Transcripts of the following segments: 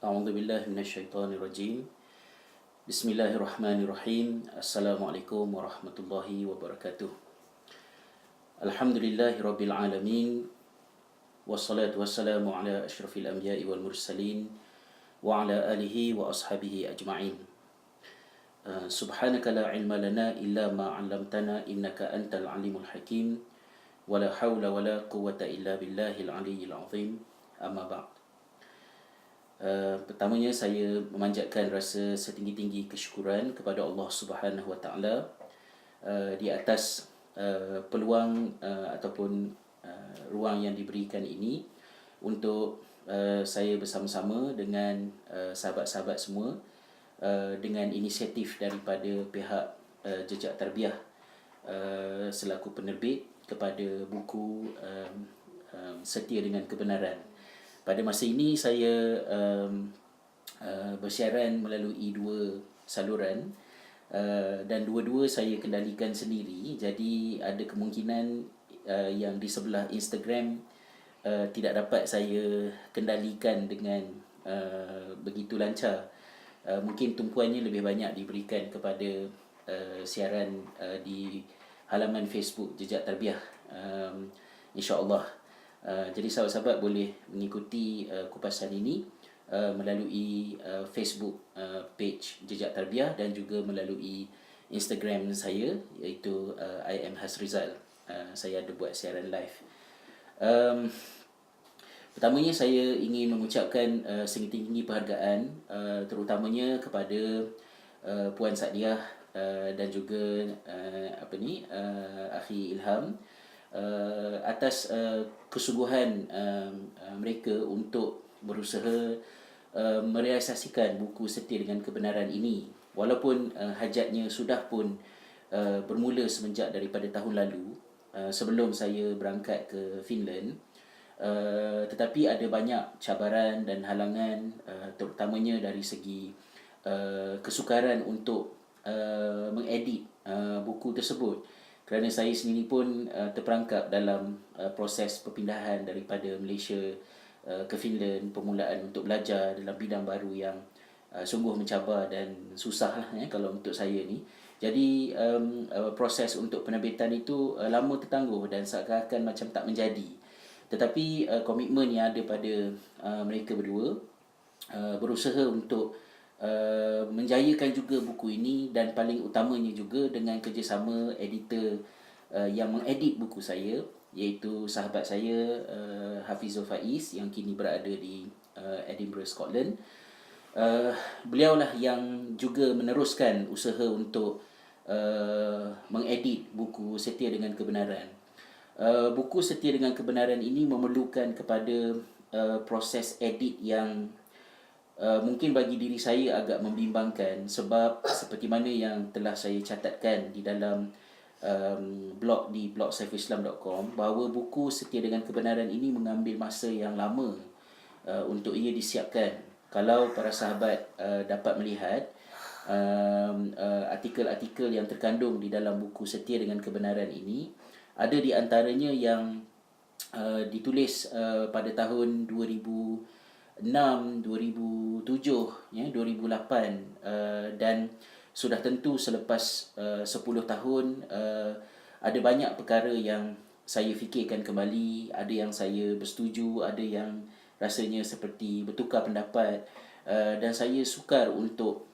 A'udzu billahi minasyaitonir rajim. Bismillahirrahmanirrahim. Assalamualaikum warahmatullahi wabarakatuh. Alhamdulillahi rabbil alamin. Wassalatu wassalamu ala asyrafil anbiya'i wal mursalin wa ala alihi wa ashabihi ajma'in. Subhanaka la ilma lana illa ma 'allamtana innaka antal alimul hakim. Wala haula wala quwwata illa billahil aliyyil azim. Amma ba'd. Pertamanya saya memanjatkan rasa setinggi-tinggi kesyukuran kepada Allah Subhanahu Wa Taala di atas peluang ataupun ruang yang diberikan ini untuk saya bersama-sama dengan sahabat-sahabat semua dengan inisiatif daripada pihak Jejak Tarbiyah selaku penerbit kepada buku Setia dengan Kebenaran. Pada masa ini saya bersiaran melalui dua saluran dan dua-dua saya kendalikan sendiri. Jadi ada kemungkinan yang di sebelah Instagram tidak dapat saya kendalikan dengan begitu lancar. Mungkin tumpuannya lebih banyak diberikan kepada siaran di halaman Facebook Jejak Tarbiyah, insya-Allah. Jadi sahabat-sahabat boleh mengikuti kupasan ini melalui Facebook page Jejak Tarbiyah dan juga melalui Instagram saya, iaitu I am Hasrizal. Saya ada buat siaran live. Pertamanya saya ingin mengucapkan setinggi-tinggi penghargaan terutamanya kepada Puan Sadiah dan juga Akhi Ilham atas kesungguhan mereka untuk berusaha merealisasikan buku Setia dengan Kebenaran ini, walaupun hajatnya sudah pun bermula semenjak daripada tahun lalu sebelum saya berangkat ke Finland, tetapi ada banyak cabaran dan halangan, terutamanya dari segi kesukaran untuk mengedit buku tersebut, kerana saya sendiri pun terperangkap dalam proses perpindahan daripada Malaysia ke Finland, permulaan untuk belajar dalam bidang baru yang sungguh mencabar dan susah lah kalau untuk saya ni. Jadi proses untuk penerbitan itu lama tertangguh dan seakan-akan macam tak menjadi. Tetapi komitmen yang ada pada mereka berdua berusaha untuk menjayakan juga buku ini, dan paling utamanya juga dengan kerjasama editor yang mengedit buku saya, iaitu sahabat saya Hafizul Faiz yang kini berada di Edinburgh, Scotland. Beliaulah yang juga meneruskan usaha untuk mengedit buku Setia dengan Kebenaran. Buku Setia dengan Kebenaran ini memerlukan kepada proses edit yang mungkin bagi diri saya agak membimbangkan, sebab seperti mana yang telah saya catatkan di dalam blog di blogsaifislam.com, bahawa buku Setia dengan Kebenaran ini mengambil masa yang lama untuk ia disiapkan. Kalau para sahabat dapat melihat artikel-artikel yang terkandung di dalam buku Setia dengan Kebenaran ini, ada di antaranya yang ditulis pada tahun 2006, 2007, 2008, dan sudah tentu selepas 10 tahun ada banyak perkara yang saya fikirkan kembali, ada yang saya bersetuju, ada yang rasanya seperti bertukar pendapat, dan saya sukar untuk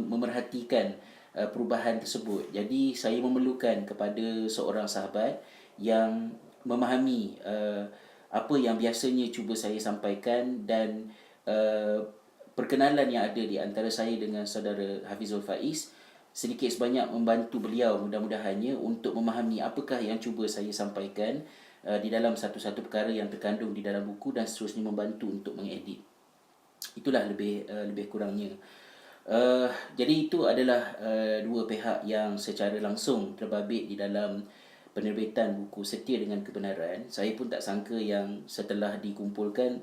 memerhatikan perubahan tersebut. Jadi saya memerlukan kepada seorang sahabat yang memahami apa yang biasanya cuba saya sampaikan, dan perkenalan yang ada di antara saya dengan saudara Hafizul Faiz sedikit sebanyak membantu beliau mudah-mudahannya untuk memahami apakah yang cuba saya sampaikan di dalam satu-satu perkara yang terkandung di dalam buku, dan seterusnya membantu untuk mengedit. Itulah lebih kurangnya. Jadi itu adalah dua pihak yang secara langsung terbabit di dalam penerbitan buku Setia dengan Kebenaran. Saya pun tak sangka yang setelah dikumpulkan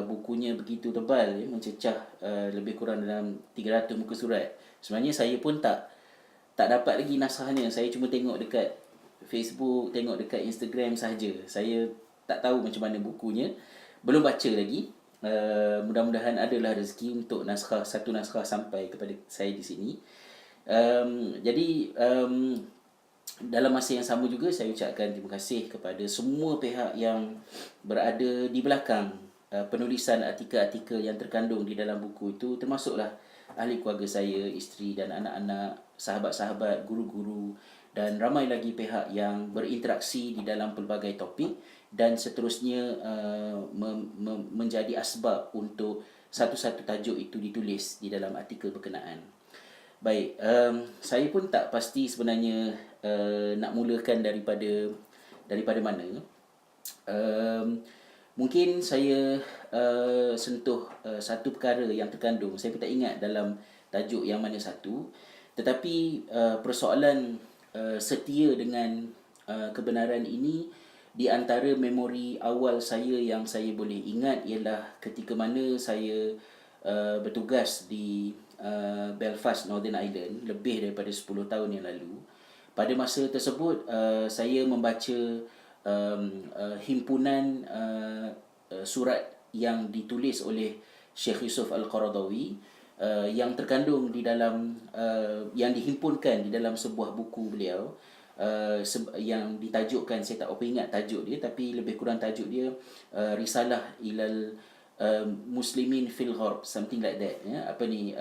bukunya begitu tebal, mencecah lebih kurang dalam 300 muka surat. Sebenarnya saya pun tak dapat lagi naskahnya. Saya cuma tengok dekat Facebook, tengok dekat Instagram sahaja. Saya tak tahu macam mana bukunya, belum baca lagi. mudah-mudahan adalah rezeki untuk satu naskah sampai kepada saya di sini. Jadi dalam masa yang sama juga saya ucapkan terima kasih kepada semua pihak yang berada di belakang penulisan artikel-artikel yang terkandung di dalam buku itu, termasuklah ahli keluarga saya, isteri dan anak-anak, sahabat-sahabat, guru-guru dan ramai lagi pihak yang berinteraksi di dalam pelbagai topik dan seterusnya menjadi asbab untuk satu-satu tajuk itu ditulis di dalam artikel berkenaan. Baik, saya pun tak pasti sebenarnya nak mulakan daripada mana. Mungkin saya sentuh satu perkara yang terkandung, saya pun tak ingat dalam tajuk yang mana satu, tetapi persoalan setia dengan kebenaran ini di antara memori awal saya yang saya boleh ingat ialah ketika mana saya bertugas di Belfast, Northern Ireland lebih daripada 10 tahun yang lalu. Pada masa tersebut saya membaca himpunan surat yang ditulis oleh Syekh Yusuf Al-Qaradawi yang terkandung di dalam yang dihimpunkan di dalam sebuah buku beliau yang ditajukkan, saya tak apa ingat tajuk dia, tapi lebih kurang tajuk dia Risalah ilal Muslimin fil Gharb, something like that, ya. Apa ni,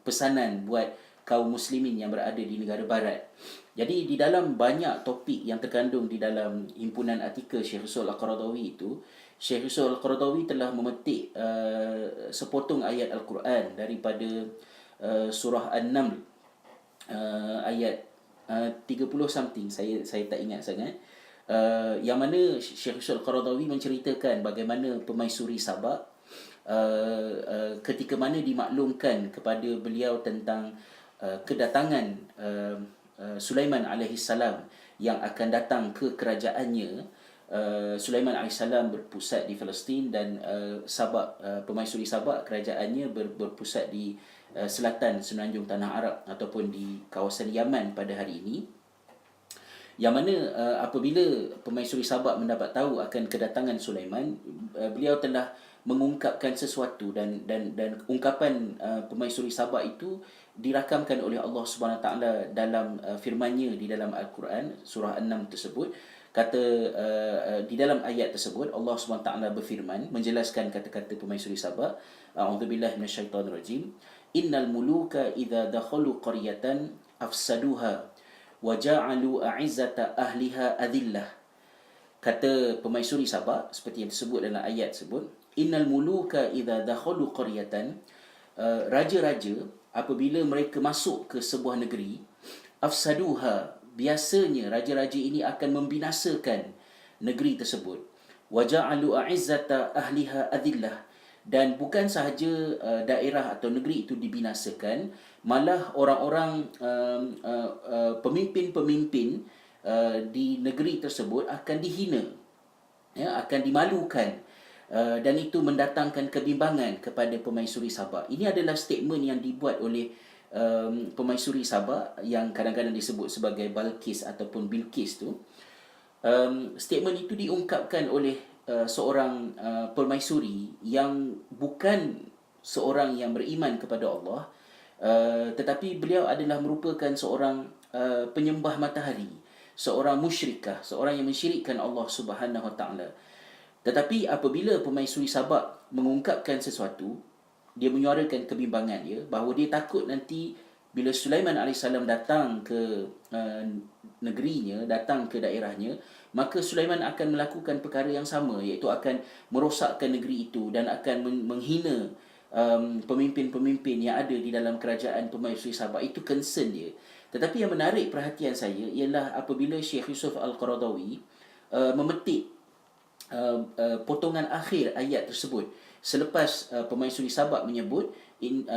pesanan buat kaum muslimin yang berada di negara barat. Jadi di dalam banyak topik yang terkandung di dalam himpunan artikel Syekh Yusuf Al-Qaradawi itu, Syekh Yusuf Al-Qaradawi telah memetik sepotong ayat Al-Quran daripada surah An-Naml, ayat 30 something, saya tak ingat sangat, yang mana Syekh Yusuf Al-Qaradawi menceritakan bagaimana Permaisuri Sabak ketika mana dimaklumkan kepada beliau tentang kedatangan Sulaiman alaihissalam yang akan datang ke kerajaannya. Sulaiman alaihissalam berpusat di Palestin dan Sabak, Permaisuri Sabak kerajaannya berpusat di selatan semenanjung Tanah Arab ataupun di kawasan Yaman pada hari ini. Yang mana apabila Permaisuri Sabak mendapat tahu akan kedatangan Sulaiman, beliau telah mengungkapkan sesuatu dan ungkapan Permaisuri Sabak itu dirakamkan oleh Allah Subhanahu Taala dalam firman-Nya di dalam Al-Quran surah An-Naml tersebut. Kata di dalam ayat tersebut Allah Subhanahu Taala berfirman menjelaskan kata-kata Permaisuri Sabak, a'udzubillahi minasyaitonirrajim, innal muluka idza dakhalu qaryatan afsaduha wa ja'alu a'izzata ahliha adillah. Kata Permaisuri Sabak seperti yang disebut dalam ayat tersebut, innal muluka idza dakhalu qaryatan, raja-raja apabila mereka masuk ke sebuah negeri, afsaduha, biasanya raja-raja ini akan membinasakan negeri tersebut, wa ja'alu a'izzata ahliha adillah, dan bukan sahaja daerah atau negeri itu dibinasakan, malah orang-orang pemimpin-pemimpin di negeri tersebut akan dihina, ya, akan dimalukan, dan itu mendatangkan kebimbangan kepada Permaisuri Sabak. Ini adalah statement yang dibuat oleh Permaisuri Sabak yang kadang-kadang disebut sebagai Balkis ataupun Bilqis tu. Statement itu diungkapkan oleh seorang permaisuri yang bukan seorang yang beriman kepada Allah, tetapi beliau adalah merupakan seorang penyembah matahari, seorang musyrikah, seorang yang mensyirikkan Allah Subhanahu Wa Taala. Tetapi apabila Permaisuri Sabak mengungkapkan sesuatu, dia menyuarakan kebimbangan dia bahawa dia takut nanti bila Sulaiman AS datang ke negerinya, datang ke daerahnya, maka Sulaiman akan melakukan perkara yang sama, iaitu akan merosakkan negeri itu dan akan menghina pemimpin-pemimpin yang ada di dalam kerajaan Permaisuri Sabak. Itu concern dia. Tetapi yang menarik perhatian saya ialah apabila Syekh Yusuf Al-Qaradawi memetik potongan akhir ayat tersebut selepas Permaisuri Sabak menyebut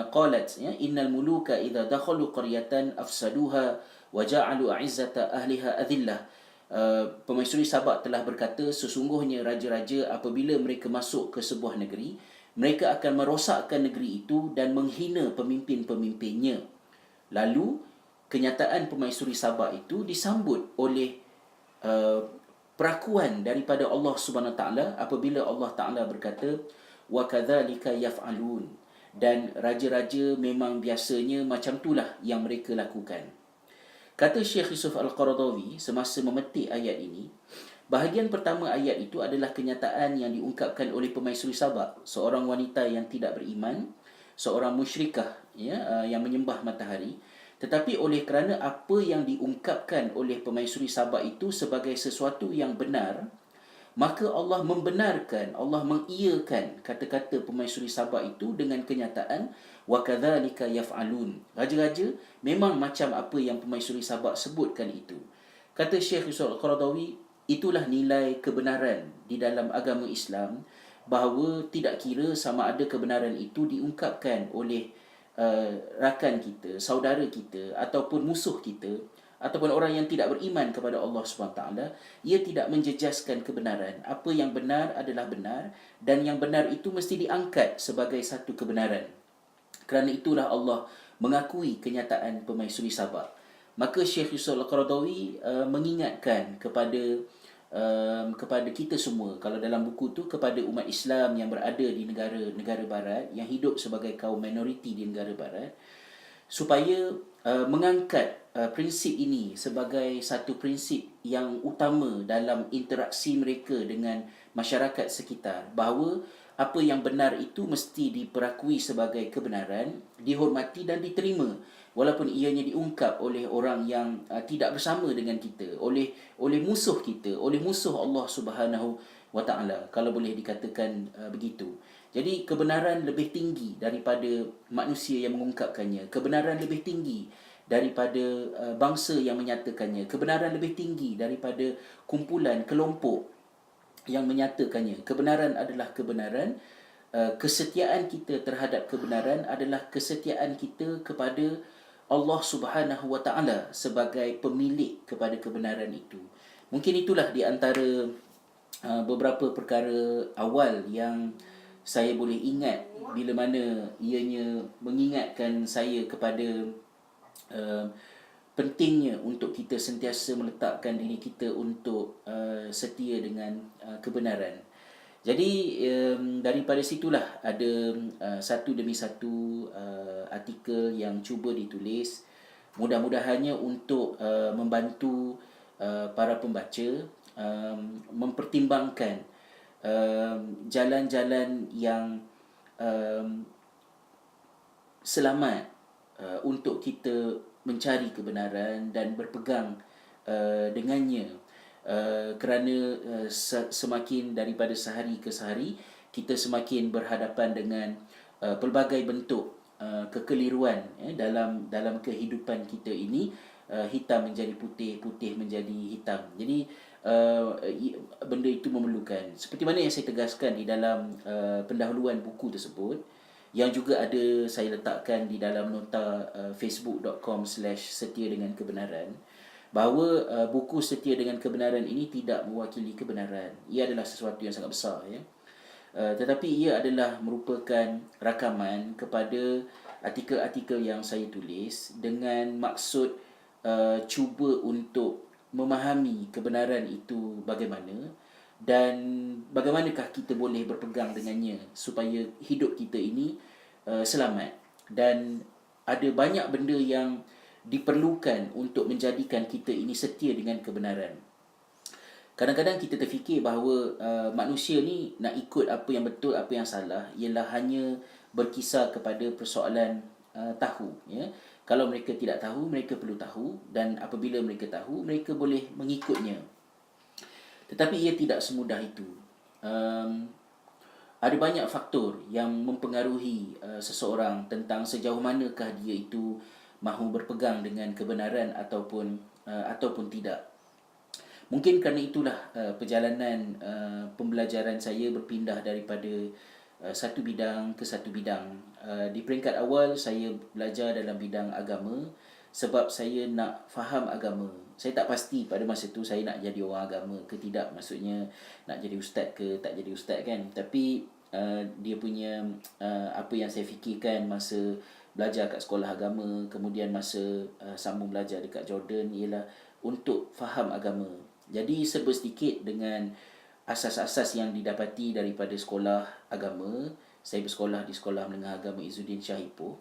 qalat, ya, innal muluka idza dakhalu qaryatan afsaduha wa ja'alu a'izzata ahliha adillah. Permaisuri Sabak telah berkata, sesungguhnya raja-raja apabila mereka masuk ke sebuah negeri, mereka akan merosakkan negeri itu dan menghina pemimpin-pemimpinnya. Lalu kenyataan Permaisuri Sabak itu disambut oleh perakuan daripada Allah Subhanahu Taala apabila Allah Taala berkata, wa kadzalika yaf'alun. Dan raja-raja memang biasanya macam itulah yang mereka lakukan. Kata Syekh Yusuf Al-Qaradawi semasa memetik ayat ini, bahagian pertama ayat itu adalah kenyataan yang diungkapkan oleh Pemaisuri Sabak, seorang wanita yang tidak beriman, seorang musyrikah, yang menyembah matahari. Tetapi oleh kerana apa yang diungkapkan oleh Pemaisuri Sabak itu sebagai sesuatu yang benar, maka Allah membenarkan, Allah mengiyakan kata-kata Pemaisuri Sabak itu dengan kenyataan wa kadzalika yaf'alun. Raja-raja memang macam apa yang Pemaisuri Sabak sebutkan itu. Kata Syekh Yusuf Al-Qaradawi, itulah nilai kebenaran di dalam agama Islam, bahawa tidak kira sama ada kebenaran itu diungkapkan oleh rakan kita, saudara kita, ataupun musuh kita, ataupun orang yang tidak beriman kepada Allah SWT, ia tidak menjejaskan kebenaran. Apa yang benar adalah benar, dan yang benar itu mesti diangkat sebagai satu kebenaran. Kerana itulah Allah mengakui kenyataan Pemaisuri Sabak. Maka Syekh Yusuf Al-Qaradawi mengingatkan kepada kita semua, kalau dalam buku tu, kepada umat Islam yang berada di negara barat, yang hidup sebagai kaum minoriti di negara barat, supaya mengangkat prinsip ini sebagai satu prinsip yang utama dalam interaksi mereka dengan masyarakat sekitar, bahawa apa yang benar itu mesti diperakui sebagai kebenaran, dihormati dan diterima, walaupun ianya diungkap oleh orang yang tidak bersama dengan kita, oleh musuh kita, oleh musuh Allah Subhanahu wa taala, kalau boleh dikatakan begitu. Jadi kebenaran lebih tinggi daripada manusia yang mengungkapkannya. Kebenaran lebih tinggi daripada bangsa yang menyatakannya. Kebenaran lebih tinggi daripada kumpulan, kelompok yang menyatakannya. Kebenaran adalah kebenaran. Kesetiaan kita terhadap kebenaran adalah kesetiaan kita kepada Allah Subhanahu wa taala sebagai pemilik kepada kebenaran itu. Mungkin itulah di antara beberapa perkara awal yang saya boleh ingat bila mana ianya mengingatkan saya kepada pentingnya untuk kita sentiasa meletakkan diri kita untuk setia dengan kebenaran. Jadi daripada situlah ada satu demi satu artikel yang cuba ditulis, mudah-mudahannya untuk membantu para pembaca mempertimbangkan jalan-jalan yang selamat untuk kita mencari kebenaran dan berpegang dengannya, kerana semakin daripada sehari ke sehari kita semakin berhadapan dengan pelbagai bentuk kekeliruan dalam kehidupan kita ini. Hitam menjadi putih, putih menjadi hitam. Jadi benda itu memerlukan, seperti mana yang saya tegaskan di dalam pendahuluan buku tersebut, yang juga ada saya letakkan di dalam nota facebook.com/setia dengan kebenaran, bahawa buku Setia dengan Kebenaran ini tidak mewakili kebenaran. Ia adalah sesuatu yang sangat besar, tetapi ia adalah merupakan rakaman kepada artikel-artikel yang saya tulis dengan maksud cuba untuk memahami kebenaran itu bagaimana, dan bagaimanakah kita boleh berpegang dengannya supaya hidup kita ini selamat. Dan ada banyak benda yang diperlukan untuk menjadikan kita ini setia dengan kebenaran. Kadang-kadang kita terfikir bahawa manusia ni nak ikut apa yang betul, apa yang salah, ialah hanya berkisar kepada persoalan tahu. Kalau mereka tidak tahu, mereka perlu tahu, dan apabila mereka tahu, mereka boleh mengikutnya. Tetapi ia tidak semudah itu. Ada banyak faktor yang mempengaruhi seseorang tentang sejauh manakah dia itu mahu berpegang dengan kebenaran ataupun tidak. Mungkin kerana itulah perjalanan pembelajaran saya berpindah daripada satu bidang ke satu bidang. Di peringkat awal saya belajar dalam bidang agama sebab saya nak faham agama. Saya tak pasti pada masa tu saya nak jadi orang agama ke tidak, maksudnya nak jadi ustaz ke tak jadi ustaz kan. Tapi dia punya apa yang saya fikirkan masa belajar kat sekolah agama, kemudian masa sambung belajar dekat Jordan, ialah untuk faham agama. Jadi serba sedikit dengan asas-asas yang didapati daripada sekolah agama. Saya bersekolah di Sekolah Menengah Agama Izzuddin Shah Ipoh.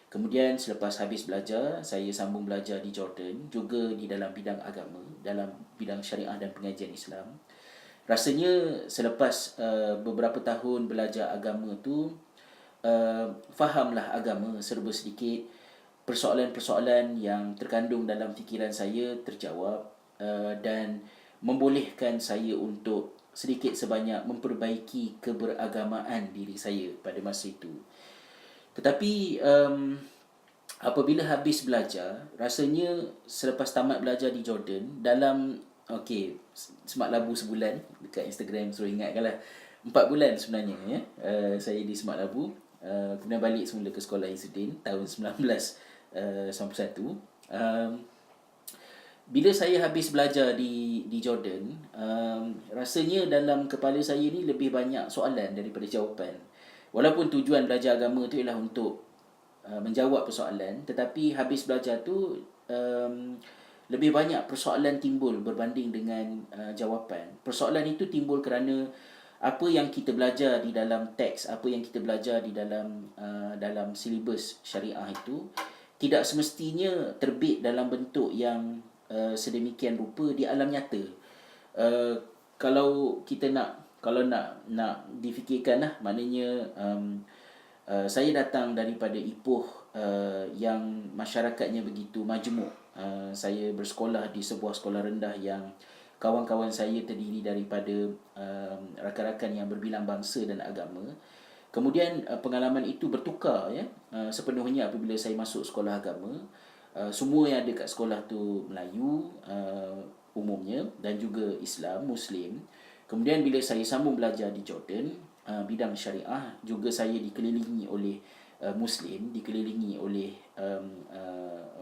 Kemudian selepas habis belajar, saya sambung belajar di Jordan, juga di dalam bidang agama, dalam bidang syariah dan pengajian Islam. Rasanya selepas beberapa tahun belajar agama tu, fahamlah agama serba sedikit. Persoalan-persoalan yang terkandung dalam fikiran saya terjawab, dan membolehkan saya untuk sedikit sebanyak memperbaiki keberagamaan diri saya pada masa itu. Tetapi apabila habis belajar, rasanya selepas tamat belajar di Jordan, dalam semak labu sebulan, dekat Instagram suruh ingatkanlah, 4 bulan sebenarnya ya, saya di semak labu. Kemudian balik semula ke sekolah Izzuddin tahun 1991. Bila saya habis belajar di Jordan, rasanya dalam kepala saya ni lebih banyak soalan daripada jawapan. Walaupun tujuan belajar agama tu ialah untuk menjawab persoalan, tetapi habis belajar tu lebih banyak persoalan timbul berbanding dengan jawapan. Persoalan itu timbul kerana apa yang kita belajar di dalam teks, apa yang kita belajar di dalam silibus syariah itu tidak semestinya terbit dalam bentuk yang sedemikian rupa di alam nyata. Kalau kita nak difikirkan lah, maknanya saya datang daripada Ipoh yang masyarakatnya begitu majmuk. Saya bersekolah di sebuah sekolah rendah yang kawan-kawan saya terdiri daripada rakan-rakan yang berbilang bangsa dan agama. Kemudian pengalaman itu bertukar ya, sepenuhnya apabila saya masuk sekolah agama. Semua yang ada kat sekolah tu Melayu umumnya, dan juga Islam, Muslim. Kemudian bila saya sambung belajar di Jordan, bidang syariah, juga saya dikelilingi oleh Muslim, dikelilingi oleh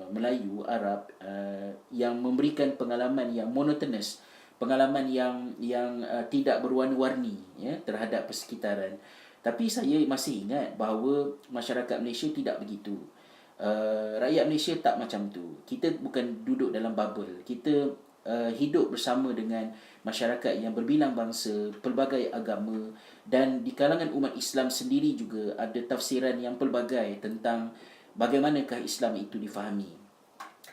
Melayu, Arab, yang memberikan pengalaman yang monotonous, pengalaman yang tidak berwarna-warni ya, terhadap persekitaran. Tapi saya masih ingat bahawa masyarakat Malaysia tidak begitu. Rakyat Malaysia tak macam tu. Kita bukan duduk dalam bubble. Kita hidup bersama dengan masyarakat yang berbilang bangsa, pelbagai agama, dan di kalangan umat Islam sendiri juga ada tafsiran yang pelbagai tentang bagaimanakah Islam itu difahami.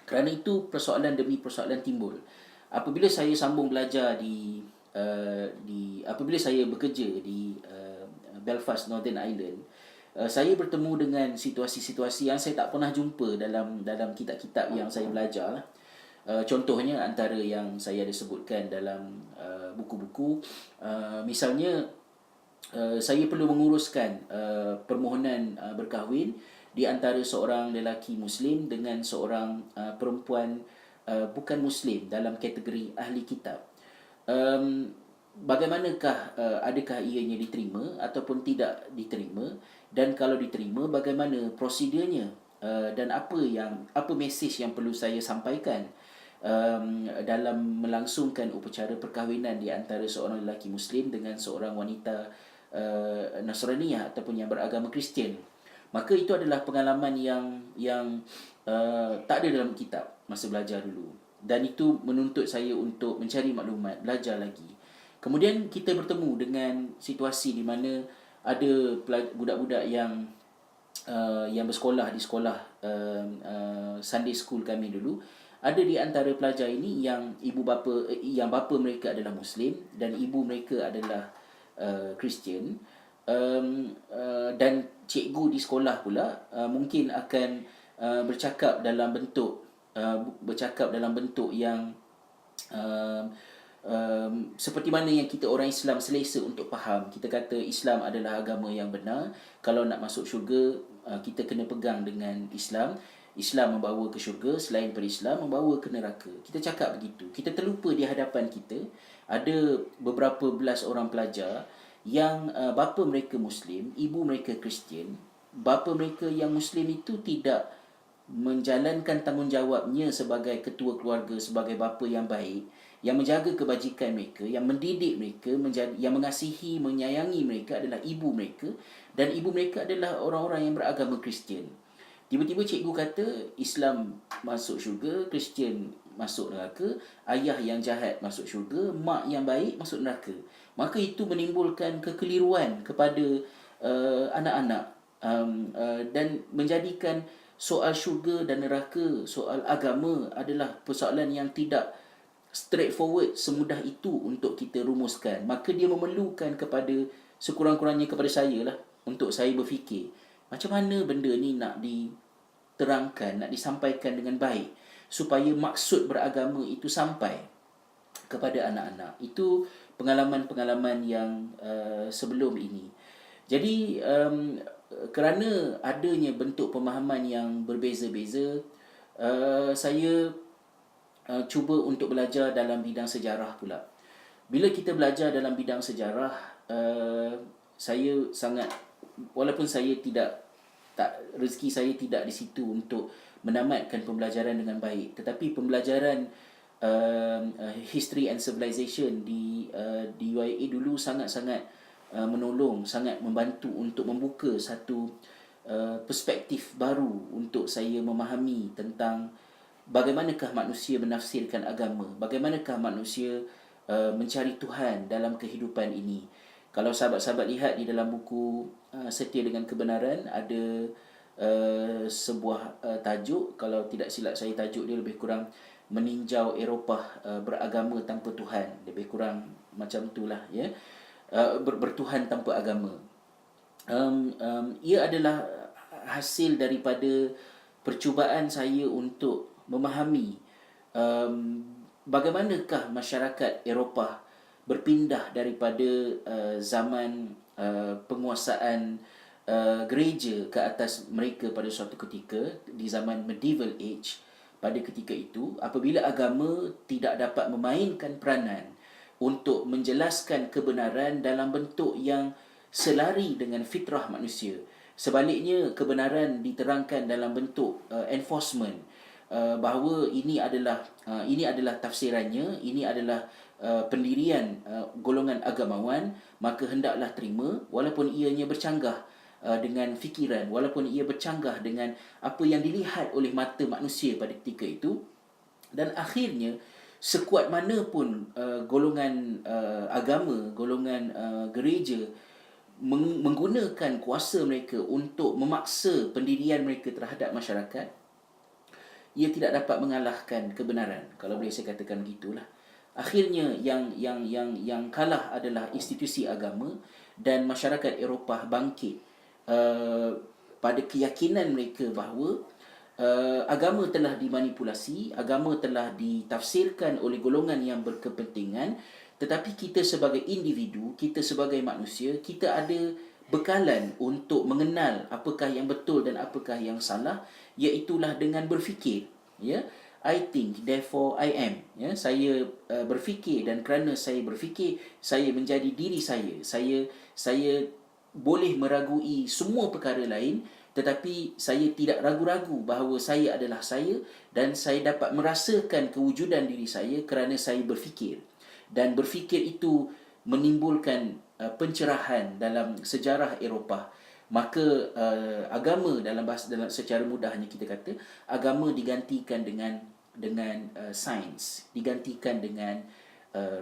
Kerana itu persoalan demi persoalan timbul. Apabila saya sambung belajar apabila saya bekerja di Belfast, Northern Ireland, saya bertemu dengan situasi-situasi yang saya tak pernah jumpa dalam kitab-kitab yang saya belajar. Contohnya antara yang saya ada sebutkan dalam buku-buku, misalnya saya perlu menguruskan permohonan berkahwin di antara seorang lelaki Muslim dengan seorang perempuan bukan Muslim dalam kategori ahli kitab. Bagaimanakah, adakah ianya diterima ataupun tidak diterima, dan kalau diterima bagaimana prosedurnya, dan apa mesej yang perlu saya sampaikan dalam melangsungkan upacara perkahwinan di antara seorang lelaki Muslim dengan seorang wanita Nasraniyah ataupun yang beragama Kristian. Maka itu adalah pengalaman yang tak ada dalam kitab masa belajar dulu, dan itu menuntut saya untuk mencari maklumat, belajar lagi. Kemudian kita bertemu dengan situasi di mana ada budak-budak yang bersekolah di sekolah Sunday school kami dulu. Ada di antara pelajar ini yang bapa mereka adalah Muslim dan ibu mereka adalah Kristian. Dan cikgu di sekolah pula mungkin akan bercakap dalam bentuk yang seperti mana yang kita orang Islam selesa untuk faham. Kita kata Islam adalah agama yang benar. Kalau nak masuk syurga, kita kena pegang dengan Islam. Islam membawa ke syurga, selain daripada Islam membawa ke neraka. Kita cakap begitu. Kita terlupa di hadapan kita ada beberapa belas orang pelajar yang bapa mereka Muslim, ibu mereka Kristian. Bapa mereka yang Muslim itu tidak menjalankan tanggungjawabnya sebagai ketua keluarga, sebagai bapa yang baik, yang menjaga kebajikan mereka, yang mendidik mereka, yang mengasihi, menyayangi mereka adalah ibu mereka, dan ibu mereka adalah orang-orang yang beragama Kristian. Tiba-tiba cikgu kata Islam masuk syurga, Kristian masuk neraka, ayah yang jahat masuk syurga, mak yang baik masuk neraka. Maka itu menimbulkan kekeliruan kepada anak-anak, dan menjadikan soal syurga dan neraka, soal agama adalah persoalan yang tidak straightforward semudah itu untuk kita rumuskan. Maka dia memerlukan kepada sekurang-kurangnya kepada saya lah untuk saya berfikir macam mana benda ni nak diterangkan, nak disampaikan dengan baik supaya maksud beragama itu sampai kepada anak-anak. Itu pengalaman-pengalaman yang sebelum ini. Jadi kerana adanya bentuk pemahaman yang berbeza-beza, saya cuba untuk belajar dalam bidang sejarah pula. Bila kita belajar dalam bidang sejarah, saya sangat, walaupun saya rezeki saya tidak di situ untuk menamatkan pembelajaran dengan baik, tetapi pembelajaran history and civilization di UIA dulu sangat-sangat menolong, sangat membantu untuk membuka satu perspektif baru untuk saya memahami tentang bagaimanakah manusia menafsirkan agama, bagaimanakah manusia mencari Tuhan dalam kehidupan ini. Kalau sahabat-sahabat lihat di dalam buku Setia dengan Kebenaran, ada sebuah tajuk, kalau tidak silap saya tajuk dia lebih kurang Meninjau Eropah Beragama Tanpa Tuhan. Lebih kurang macam itulah, ya. Bertuhan tanpa agama. Ia adalah hasil daripada percubaan saya untuk memahami bagaimanakah masyarakat Eropah berpindah daripada zaman penguasaan gereja ke atas mereka pada suatu ketika di zaman medieval age. Pada ketika itu, apabila agama tidak dapat memainkan peranan untuk menjelaskan kebenaran dalam bentuk yang selari dengan fitrah manusia, sebaliknya kebenaran diterangkan dalam bentuk enforcement, bahawa ini adalah tafsirannya, ini adalah pendirian golongan agamawan, maka hendaklah terima walaupun ianya bercanggah dengan fikiran, walaupun ia bercanggah dengan apa yang dilihat oleh mata manusia pada ketika itu. Dan akhirnya sekuat mana pun golongan agama, golongan gereja menggunakan kuasa mereka untuk memaksa pendirian mereka terhadap masyarakat, ia tidak dapat mengalahkan kebenaran, kalau boleh saya katakan begitulah. Akhirnya yang kalah adalah institusi agama, dan masyarakat Eropah bangkit pada keyakinan mereka bahawa agama telah dimanipulasi, agama telah ditafsirkan oleh golongan yang berkepentingan, tetapi kita sebagai individu, kita sebagai manusia, kita ada bekalan untuk mengenal apakah yang betul dan apakah yang salah, iaitulah dengan berfikir, ya. I think, therefore I am. Ya, saya berfikir, dan kerana saya berfikir, saya menjadi diri saya. Saya boleh meragui semua perkara lain, tetapi saya tidak ragu-ragu bahawa saya adalah saya, dan saya dapat merasakan kewujudan diri saya kerana saya berfikir. Dan berfikir itu menimbulkan pencerahan dalam sejarah Eropah. Maka agama dalam secara mudahnya kita kata, agama digantikan dengan sains, digantikan dengan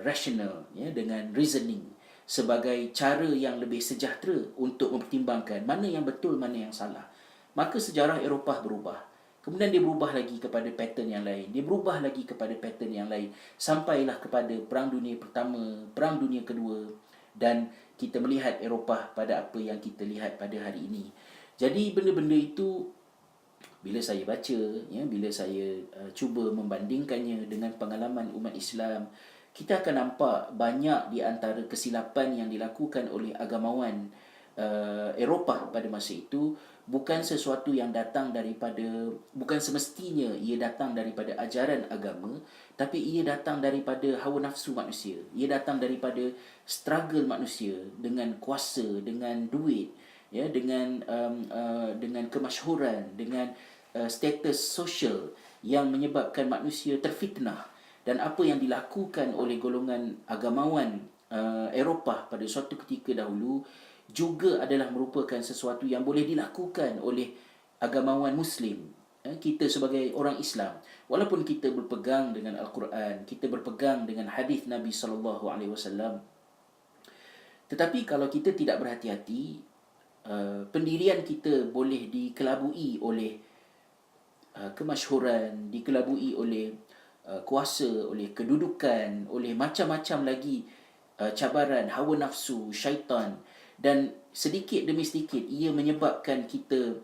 rational, ya, dengan reasoning, sebagai cara yang lebih sejahtera untuk mempertimbangkan mana yang betul, mana yang salah. Maka sejarah Eropah berubah. Kemudian dia berubah lagi kepada pattern yang lain. Dia berubah lagi kepada pattern yang lain. Sampailah kepada Perang Dunia Pertama, Perang Dunia Kedua. Dan kita melihat Eropah pada apa yang kita lihat pada hari ini. Jadi benda-benda itu, bila saya baca, ya, bila saya cuba membandingkannya dengan pengalaman umat Islam, kita akan nampak banyak di antara kesilapan yang dilakukan oleh agamawan Eropah pada masa itu bukan sesuatu yang datang daripada, bukan semestinya ia datang daripada ajaran agama, tapi ia datang daripada hawa nafsu manusia. Ia datang daripada struggle manusia dengan kuasa, dengan duit, ya, dengan kemasyhuran, dengan status sosial yang menyebabkan manusia terfitnah. Dan apa yang dilakukan oleh golongan agamawan Eropah pada suatu ketika dahulu juga adalah merupakan sesuatu yang boleh dilakukan oleh agamawan Muslim, kita sebagai orang Islam, walaupun kita berpegang dengan Al-Quran, kita berpegang dengan hadis Nabi SAW, tetapi kalau kita tidak berhati-hati, pendirian kita boleh dikelabui oleh kemasyhuran, dikelabui oleh kuasa, oleh kedudukan, oleh macam-macam lagi cabaran hawa nafsu, syaitan, dan sedikit demi sedikit ia menyebabkan kita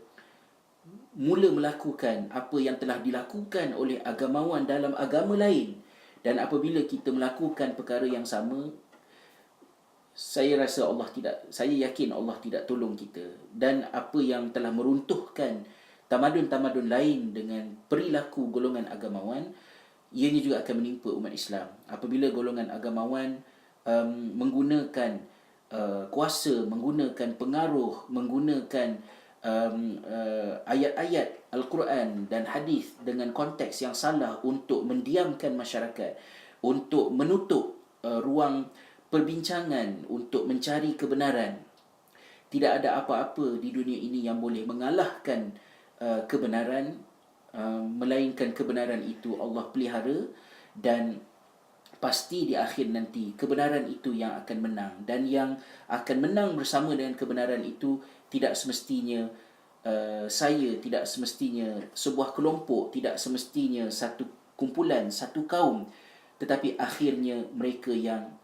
mula melakukan apa yang telah dilakukan oleh agamawan dalam agama lain. Dan apabila kita melakukan perkara yang sama, saya yakin Allah tidak tolong kita. Dan apa yang telah meruntuhkan tamadun-tamadun lain dengan perilaku golongan agamawan, ianya juga akan menimpa umat Islam. Apabila golongan agamawan menggunakan kuasa, menggunakan pengaruh, menggunakan ayat-ayat Al-Quran dan hadis dengan konteks yang salah untuk mendiamkan masyarakat, untuk menutup ruang perbincangan, untuk mencari kebenaran. Tidak ada apa-apa di dunia ini yang boleh mengalahkan kebenaran, melainkan kebenaran itu Allah pelihara, dan pasti di akhir nanti kebenaran itu yang akan menang. Dan yang akan menang bersama dengan kebenaran itu tidak semestinya saya, tidak semestinya sebuah kelompok, tidak semestinya satu kumpulan, satu kaum, tetapi akhirnya mereka yang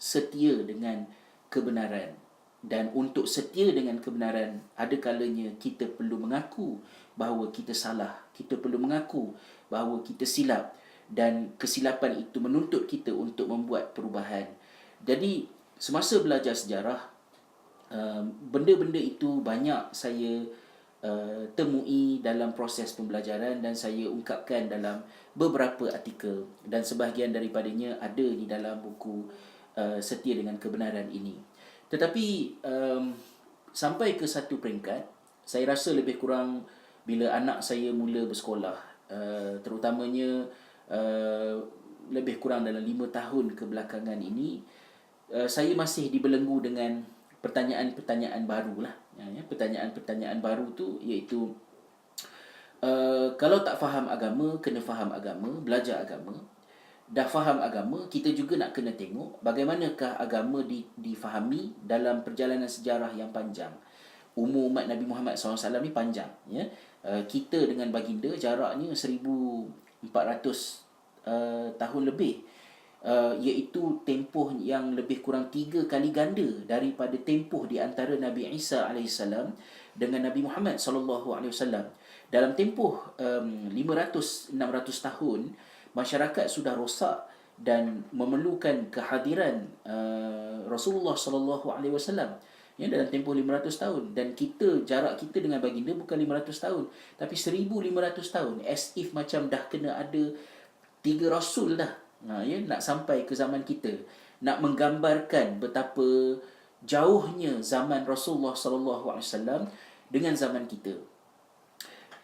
setia dengan kebenaran. Dan untuk setia dengan kebenaran, ada kalanya kita perlu mengaku bahawa kita salah, kita perlu mengaku bahawa kita silap, dan kesilapan itu menuntut kita untuk membuat perubahan. Jadi semasa belajar sejarah, benda-benda itu banyak saya temui dalam proses pembelajaran, dan saya ungkapkan dalam beberapa artikel, dan sebahagian daripadanya ada di dalam buku Setia dengan Kebenaran ini. Tetapi sampai ke satu peringkat, saya rasa lebih kurang bila anak saya mula bersekolah, terutamanya lebih kurang dalam 5 tahun kebelakangan ini, saya masih dibelenggu dengan pertanyaan-pertanyaan baru lah. Pertanyaan-pertanyaan baru tu iaitu kalau tak faham agama, kena faham agama, belajar agama. Dah faham agama, kita juga nak kena tengok bagaimanakah agama difahami dalam perjalanan sejarah yang panjang. Umur umat Nabi Muhammad SAW ni panjang, ya. Kita dengan baginda jaraknya 1400 tahun lebih, iaitu tempoh yang lebih kurang 3 kali ganda daripada tempoh di antara Nabi Isa AS dengan Nabi Muhammad SAW. Dalam tempoh 500-600 tahun, masyarakat sudah rosak dan memerlukan kehadiran Rasulullah SAW, ya, dalam tempoh 500 tahun. Dan jarak kita dengan baginda bukan 500 tahun, tapi 1500 tahun. As if macam dah kena ada 3 rasul dah, ya, nak sampai ke zaman kita. Nak menggambarkan betapa jauhnya zaman Rasulullah SAW dengan zaman kita.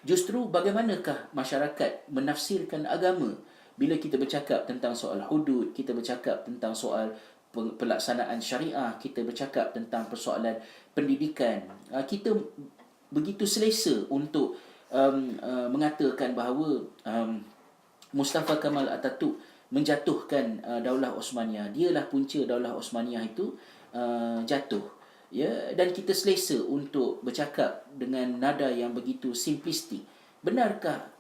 Justru bagaimanakah masyarakat menafsirkan agama? Bila kita bercakap tentang soal hudud, kita bercakap tentang soal pelaksanaan syariah, kita bercakap tentang persoalan pendidikan, kita begitu selesa untuk mengatakan bahawa Mustafa Kamal Atatürk menjatuhkan Daulah Osmaniyah. Dialah punca Daulah Osmaniyah itu jatuh, ya. Dan kita selesa untuk bercakap dengan nada yang begitu simplistik. Benarkah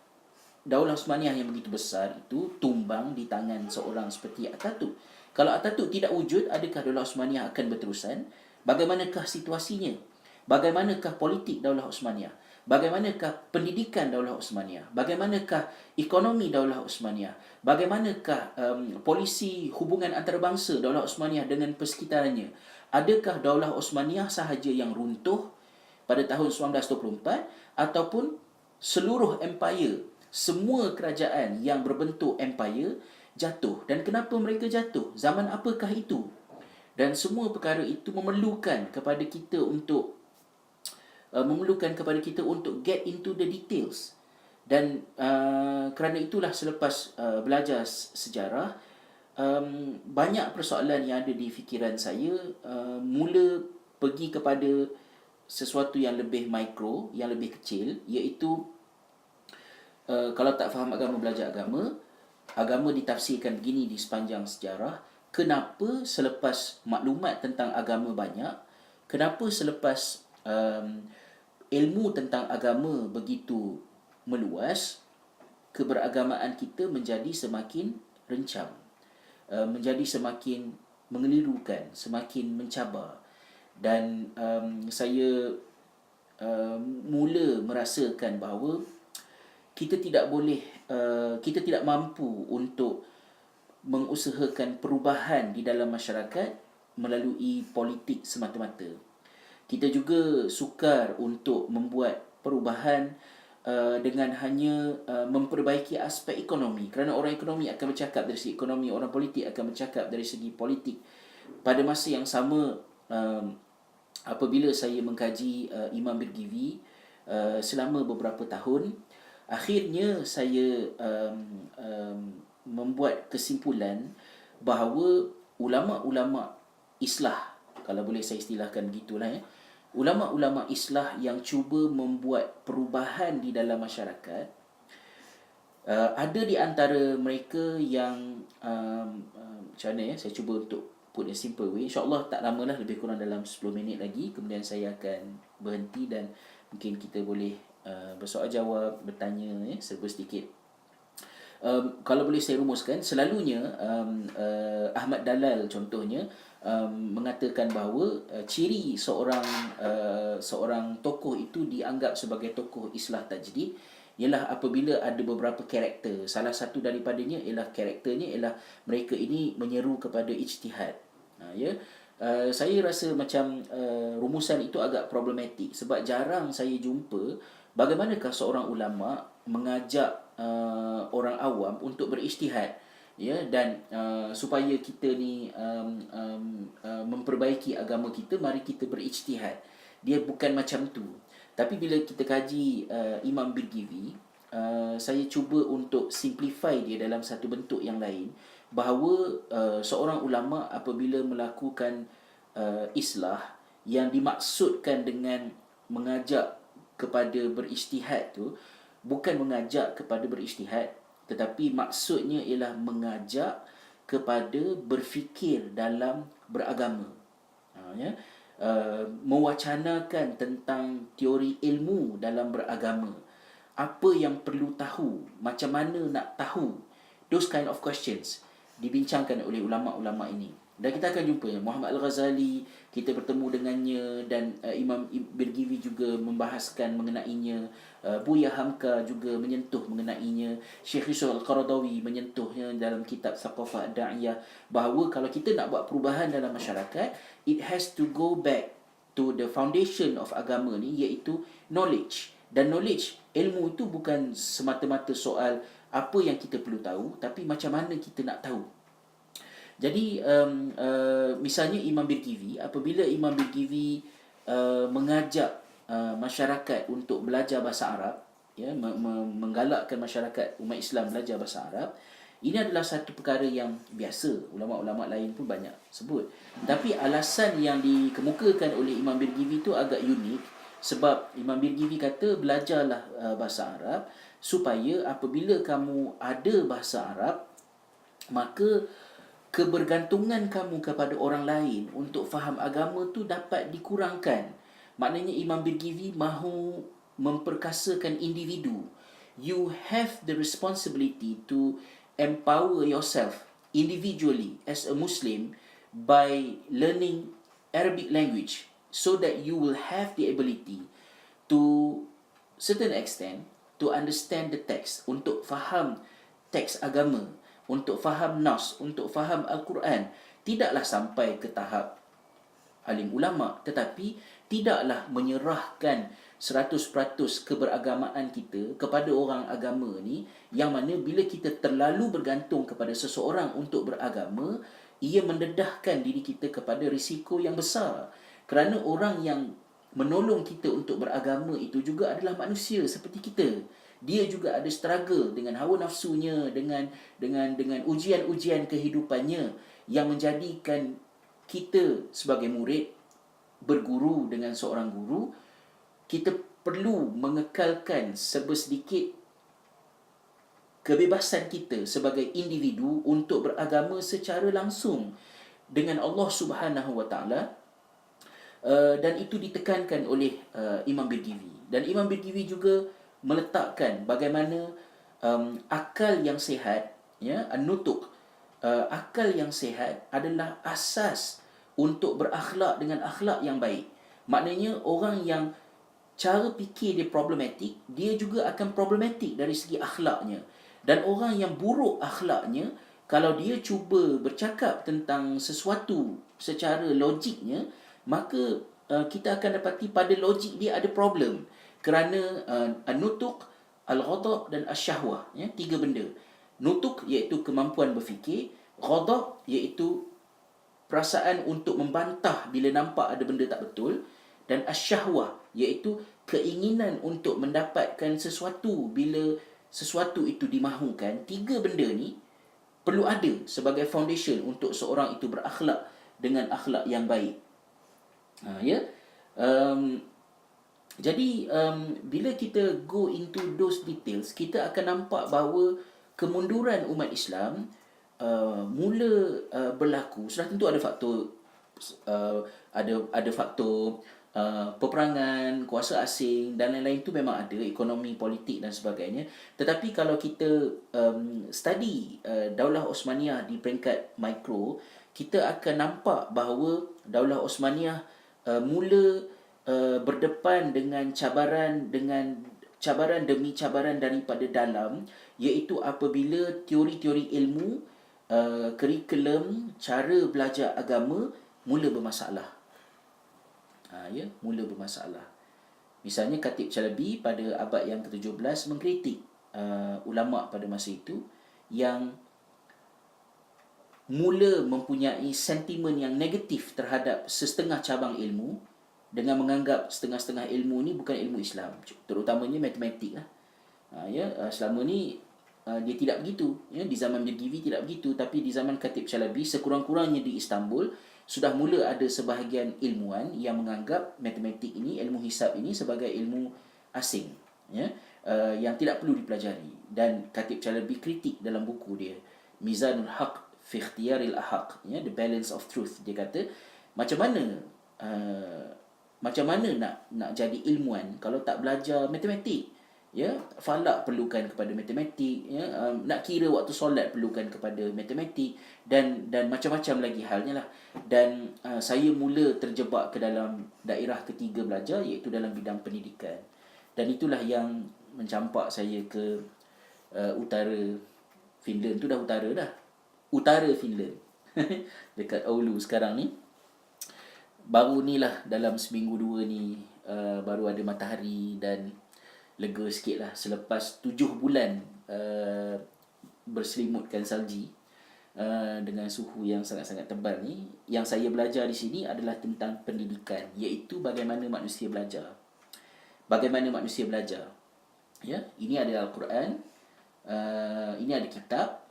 Daulah Osmaniyah yang begitu besar itu tumbang di tangan seorang seperti Atatürk? Kalau Atatürk tidak wujud, adakah Daulah Osmaniyah akan berterusan? Bagaimanakah situasinya? Bagaimanakah politik Daulah Osmaniyah? Bagaimanakah pendidikan Daulah Osmaniyah? Bagaimanakah ekonomi Daulah Osmaniyah? Bagaimanakah polisi hubungan antarabangsa Daulah Osmaniyah dengan persekitarannya? Adakah Daulah Osmaniyah sahaja yang runtuh pada tahun 1924, ataupun seluruh empire, semua kerajaan yang berbentuk empire jatuh? Dan kenapa mereka jatuh? Zaman apakah itu? Dan semua perkara itu memerlukan kepada kita untuk get into the details. Dan kerana itulah selepas belajar sejarah, banyak persoalan yang ada di fikiran saya mula pergi kepada sesuatu yang lebih mikro, yang lebih kecil, iaitu kalau tak faham agama, belajar agama. Agama ditafsirkan begini di sepanjang sejarah. Kenapa selepas maklumat tentang agama banyak, kenapa selepas ilmu tentang agama begitu meluas, keberagamaan kita menjadi semakin rencam, menjadi semakin mengelirukan, semakin mencabar. Dan saya mula merasakan bahawa kita tidak boleh, kita tidak mampu untuk mengusahakan perubahan di dalam masyarakat melalui politik semata-mata. Kita juga sukar untuk membuat perubahan dengan hanya memperbaiki aspek ekonomi, kerana orang ekonomi akan bercakap dari segi ekonomi, orang politik akan bercakap dari segi politik. Pada masa yang sama, apabila saya mengkaji Imam Birgivi selama beberapa tahun, akhirnya saya membuat kesimpulan bahawa ulama-ulama islah, kalau boleh saya istilahkan begitulah ya, ulama-ulama islah yang cuba membuat perubahan di dalam masyarakat, ada di antara mereka yang macam mana ya, saya cuba untuk put in simple way. InsyaAllah tak lama lah, lebih kurang dalam 10 minit lagi, kemudian saya akan berhenti dan mungkin kita boleh bersoal jawab, bertanya ya, serba sedikit. Kalau boleh saya rumuskan, selalunya Ahmad Dalal contohnya mengatakan bahawa ciri seorang tokoh itu dianggap sebagai tokoh islah tajdid ialah apabila ada beberapa karakter. Salah satu daripadanya ialah karakternya ialah mereka ini menyeru kepada ijtihad. Ya. Saya rasa macam rumusan itu agak problematik sebab jarang saya jumpa bagaimanakah seorang ulama mengajak orang awam untuk berijtihad, ya, dan supaya kita ni memperbaiki agama kita, mari kita berijtihad. Dia bukan macam tu. Tapi bila kita kaji Imam Birgivi, saya cuba untuk simplify dia dalam satu bentuk yang lain, bahawa seorang ulama apabila melakukan islah, yang dimaksudkan dengan mengajak kepada berijtihad tu bukan mengajak kepada berijtihad, tetapi maksudnya ialah mengajak kepada berfikir dalam beragama, ya, mewacanakan tentang teori ilmu dalam beragama, apa yang perlu tahu, macam mana nak tahu, those kind of questions dibincangkan oleh ulama-ulama ini. Dan kita akan jumpa Muhammad Al-Ghazali, kita bertemu dengannya, dan Imam Birgivi juga membahaskan mengenainya, Buya Hamka juga menyentuh mengenainya, Syekh Yusuf Al-Qaradawi menyentuhnya dalam kitab Thaqafah Da'iyah, bahawa kalau kita nak buat perubahan dalam masyarakat, it has to go back to the foundation of agama ni, iaitu knowledge. Dan knowledge, ilmu itu bukan semata-mata soal apa yang kita perlu tahu, tapi macam mana kita nak tahu. Jadi misalnya Imam Birgivi, apabila Imam Birgivi mengajak masyarakat untuk belajar bahasa Arab, ya, menggalakkan masyarakat umat Islam belajar bahasa Arab, ini adalah satu perkara yang biasa, ulama-ulama lain pun banyak sebut. Tapi alasan yang dikemukakan oleh Imam Birgivi itu agak unik, sebab Imam Birgivi kata belajarlah bahasa Arab supaya apabila kamu ada bahasa Arab, maka kebergantungan kamu kepada orang lain untuk faham agama tu dapat dikurangkan. Maknanya Imam Birgivi mahu memperkasakan individu. You have the responsibility to empower yourself individually as a Muslim by learning Arabic language, so that you will have the ability to certain extent to understand the text, untuk faham teks agama, untuk faham nas, untuk faham Al-Quran. Tidaklah sampai ke tahap alim ulama, tetapi tidaklah menyerahkan 100% keberagamaan kita kepada orang agama ni, yang mana bila kita terlalu bergantung kepada seseorang untuk beragama, ia mendedahkan diri kita kepada risiko yang besar. Kerana orang yang menolong kita untuk beragama itu juga adalah manusia seperti kita. Dia juga ada struggle dengan hawa nafsunya, dengan ujian-ujian kehidupannya, yang menjadikan kita sebagai murid berguru dengan seorang guru, kita perlu mengekalkan sebersedikit kebebasan kita sebagai individu untuk beragama secara langsung dengan Allah Subhanahu Wa Taala. Dan itu ditekankan oleh Imam Birgivi. Dan Imam Birgivi juga meletakkan bagaimana akal yang sihat, ya, an-nutuk, akal yang sihat adalah asas untuk berakhlak dengan akhlak yang baik. Maknanya orang yang cara fikir dia problematik, dia juga akan problematik dari segi akhlaknya. Dan orang yang buruk akhlaknya, kalau dia cuba bercakap tentang sesuatu secara logiknya, maka kita akan dapati pada logik dia ada problem. Kerana nutuk, al-ghadab dan asyahwah, ya, tiga benda. Nutuk iaitu kemampuan berfikir, ghadab iaitu perasaan untuk membantah bila nampak ada benda tak betul, dan asyahwah iaitu keinginan untuk mendapatkan sesuatu bila sesuatu itu dimahukan. Tiga benda ni perlu ada sebagai foundation untuk seorang itu berakhlak dengan akhlak yang baik. Ya. Jadi bila kita go into those details, kita akan nampak bahawa kemunduran umat Islam mula berlaku. Sudah tentu ada faktor ada faktor peperangan, kuasa asing dan lain-lain, itu memang ada, ekonomi, politik dan sebagainya. Tetapi kalau kita study Daulah Osmaniyah di peringkat mikro, kita akan nampak bahawa Daulah Osmaniyah mula berdepan dengan cabaran demi cabaran daripada dalam, iaitu apabila teori-teori ilmu, kurikulum, cara belajar agama mula bermasalah. Mula bermasalah. Misalnya Khatib Chalabi pada abad yang ke-17 mengkritik ulama pada masa itu yang mula mempunyai sentimen yang negatif terhadap setengah cabang ilmu, dengan menganggap setengah-setengah ilmu ni bukan ilmu Islam, terutamanya matematik lah. Selama ni dia tidak begitu, ya, di zaman Birgivi tidak begitu, tapi di zaman Khatib Chalabi, sekurang-kurangnya di Istanbul, sudah mula ada sebahagian ilmuwan yang menganggap matematik ini, ilmu hisab ini sebagai ilmu asing, ya, yang tidak perlu dipelajari. Dan Khatib Chalabi kritik dalam buku dia Mizanul Haq fi Ikhtiyaril Ahaq, ya, The Balance of Truth. Dia kata macam mana nak jadi ilmuwan kalau tak belajar matematik, ya. Falak perlukan kepada matematik, ya. Nak kira waktu solat perlukan kepada matematik, dan macam-macam lagi halnya lah. Dan saya mula terjebak ke dalam daerah ketiga belajar, iaitu dalam bidang pendidikan. Dan itulah yang mencampak saya ke utara Finland. Tu dah utara Finland dekat Oulu sekarang ni. Baru ni lah, dalam seminggu dua ni baru ada matahari dan lega sikit lah selepas 7 bulan berselimutkan salji dengan suhu yang sangat-sangat tebal ni. Yang saya belajar di sini adalah tentang pendidikan, iaitu bagaimana manusia belajar. Ya, ini ada Al-Quran, ini ada kitab,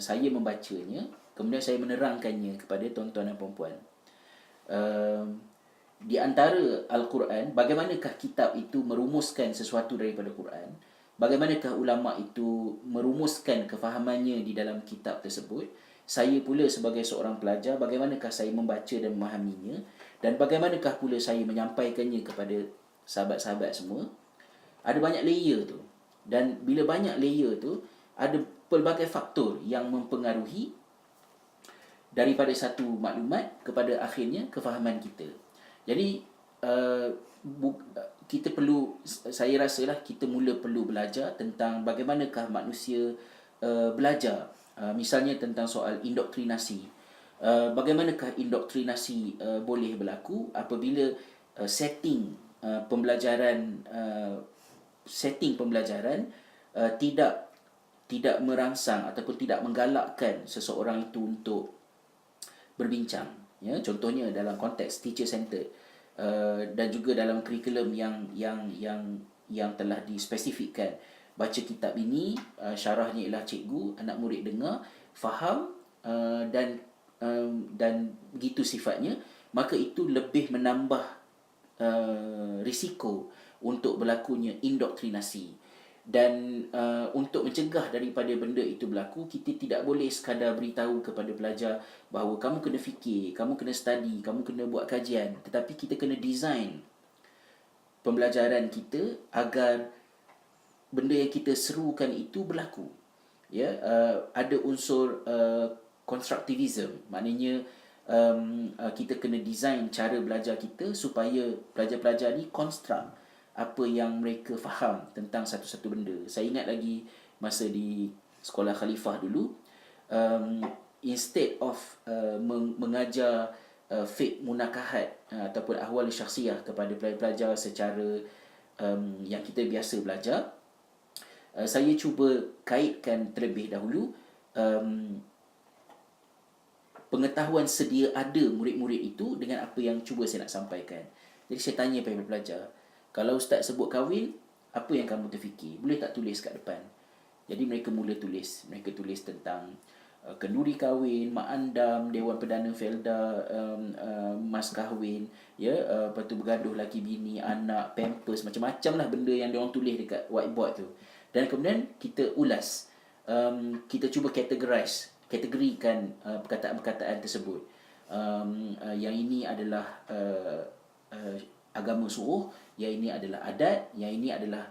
saya membacanya, kemudian saya menerangkannya kepada tuan-tuan dan puan-puan. Di antara Al-Quran, bagaimanakah kitab itu merumuskan sesuatu daripada Quran, bagaimanakah ulama itu merumuskan kefahamannya di dalam kitab tersebut. Saya pula sebagai seorang pelajar, bagaimanakah saya membaca dan memahaminya, dan bagaimanakah pula saya menyampaikannya kepada sahabat-sahabat semua. Ada banyak layer tu, dan bila banyak layer tu, ada pelbagai faktor yang mempengaruhi daripada satu maklumat kepada akhirnya kefahaman kita. Jadi kita perlu, saya rasalah kita mula perlu belajar tentang bagaimanakah manusia belajar. Misalnya tentang soal indoktrinasi. Bagaimanakah indoktrinasi boleh berlaku apabila setting pembelajaran tidak merangsang ataupun tidak menggalakkan seseorang itu untuk berbincang, ya. Contohnya dalam konteks teacher centered, dan juga dalam kurikulum yang telah dispesifikkan. Baca kitab ini, syarahnya ialah cikgu, anak murid dengar, faham, dan begitu sifatnya. maka itu lebih menambah risiko untuk berlakunya indoktrinasi. Dan untuk mencegah daripada benda itu berlaku, kita tidak boleh sekadar beritahu kepada pelajar bahawa kamu kena fikir, kamu kena study, kamu kena buat kajian, tetapi kita kena design pembelajaran kita agar benda yang kita serukan itu berlaku. Ya, ada unsur constructivism, maknanya kita kena design cara belajar kita supaya pelajar-pelajar ni construct apa yang mereka faham tentang satu-satu benda. Saya ingat lagi masa di sekolah Khalifah dulu, instead of mengajar fiqh munakahat ataupun ahwal syakhsiyah kepada pelajar-pelajar secara yang kita biasa belajar, saya cuba kaitkan terlebih dahulu pengetahuan sedia ada murid-murid itu dengan apa yang cuba saya nak sampaikan. Jadi saya tanya kepada pelajar, kalau ustaz sebut kahwin, apa yang kamu terfikir? Boleh tak tulis kat depan? Jadi mereka mula tulis. Mereka tulis tentang kenduri kahwin, mak andam, Dewan Perdana Felda, mas kahwin, ya, lepas tu bergaduh laki bini, anak, pampers, macam-macam lah benda yang diorang tulis dekat whiteboard tu. Dan kemudian kita ulas, kita cuba kategorikan perkataan-perkataan tersebut. Yang ini adalah agama suruh, yang ini adalah adat, yang ini adalah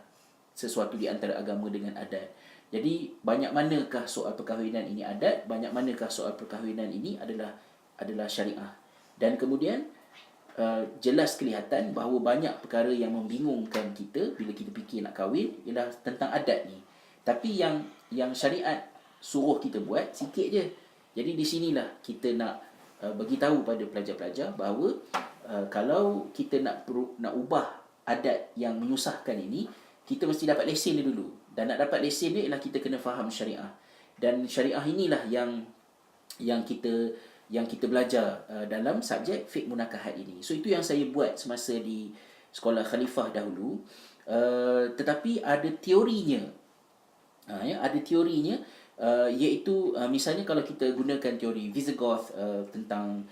sesuatu di antara agama dengan adat. Jadi banyak manakah soal perkahwinan ini adat, banyak manakah soal perkahwinan ini adalah syariah. Dan kemudian jelas kelihatan bahawa banyak perkara yang membingungkan kita bila kita fikir nak kahwin ialah tentang adat ni. Tapi yang syariat suruh kita buat sikit je. Jadi di sinilah kita nak bagi tahu pada pelajar-pelajar bahawa kalau kita nak ubah adat yang menyusahkan ini, kita mesti dapat lesen dia dulu. Dan nak dapat lesen dia ialah kita kena faham syariah. Dan syariah inilah yang kita belajar dalam subjek fiqh munakahat ini. So itu yang saya buat semasa di sekolah Khalifah dahulu. Tetapi ada teorinya. Ada teorinya, iaitu misalnya kalau kita gunakan teori Visigoth tentang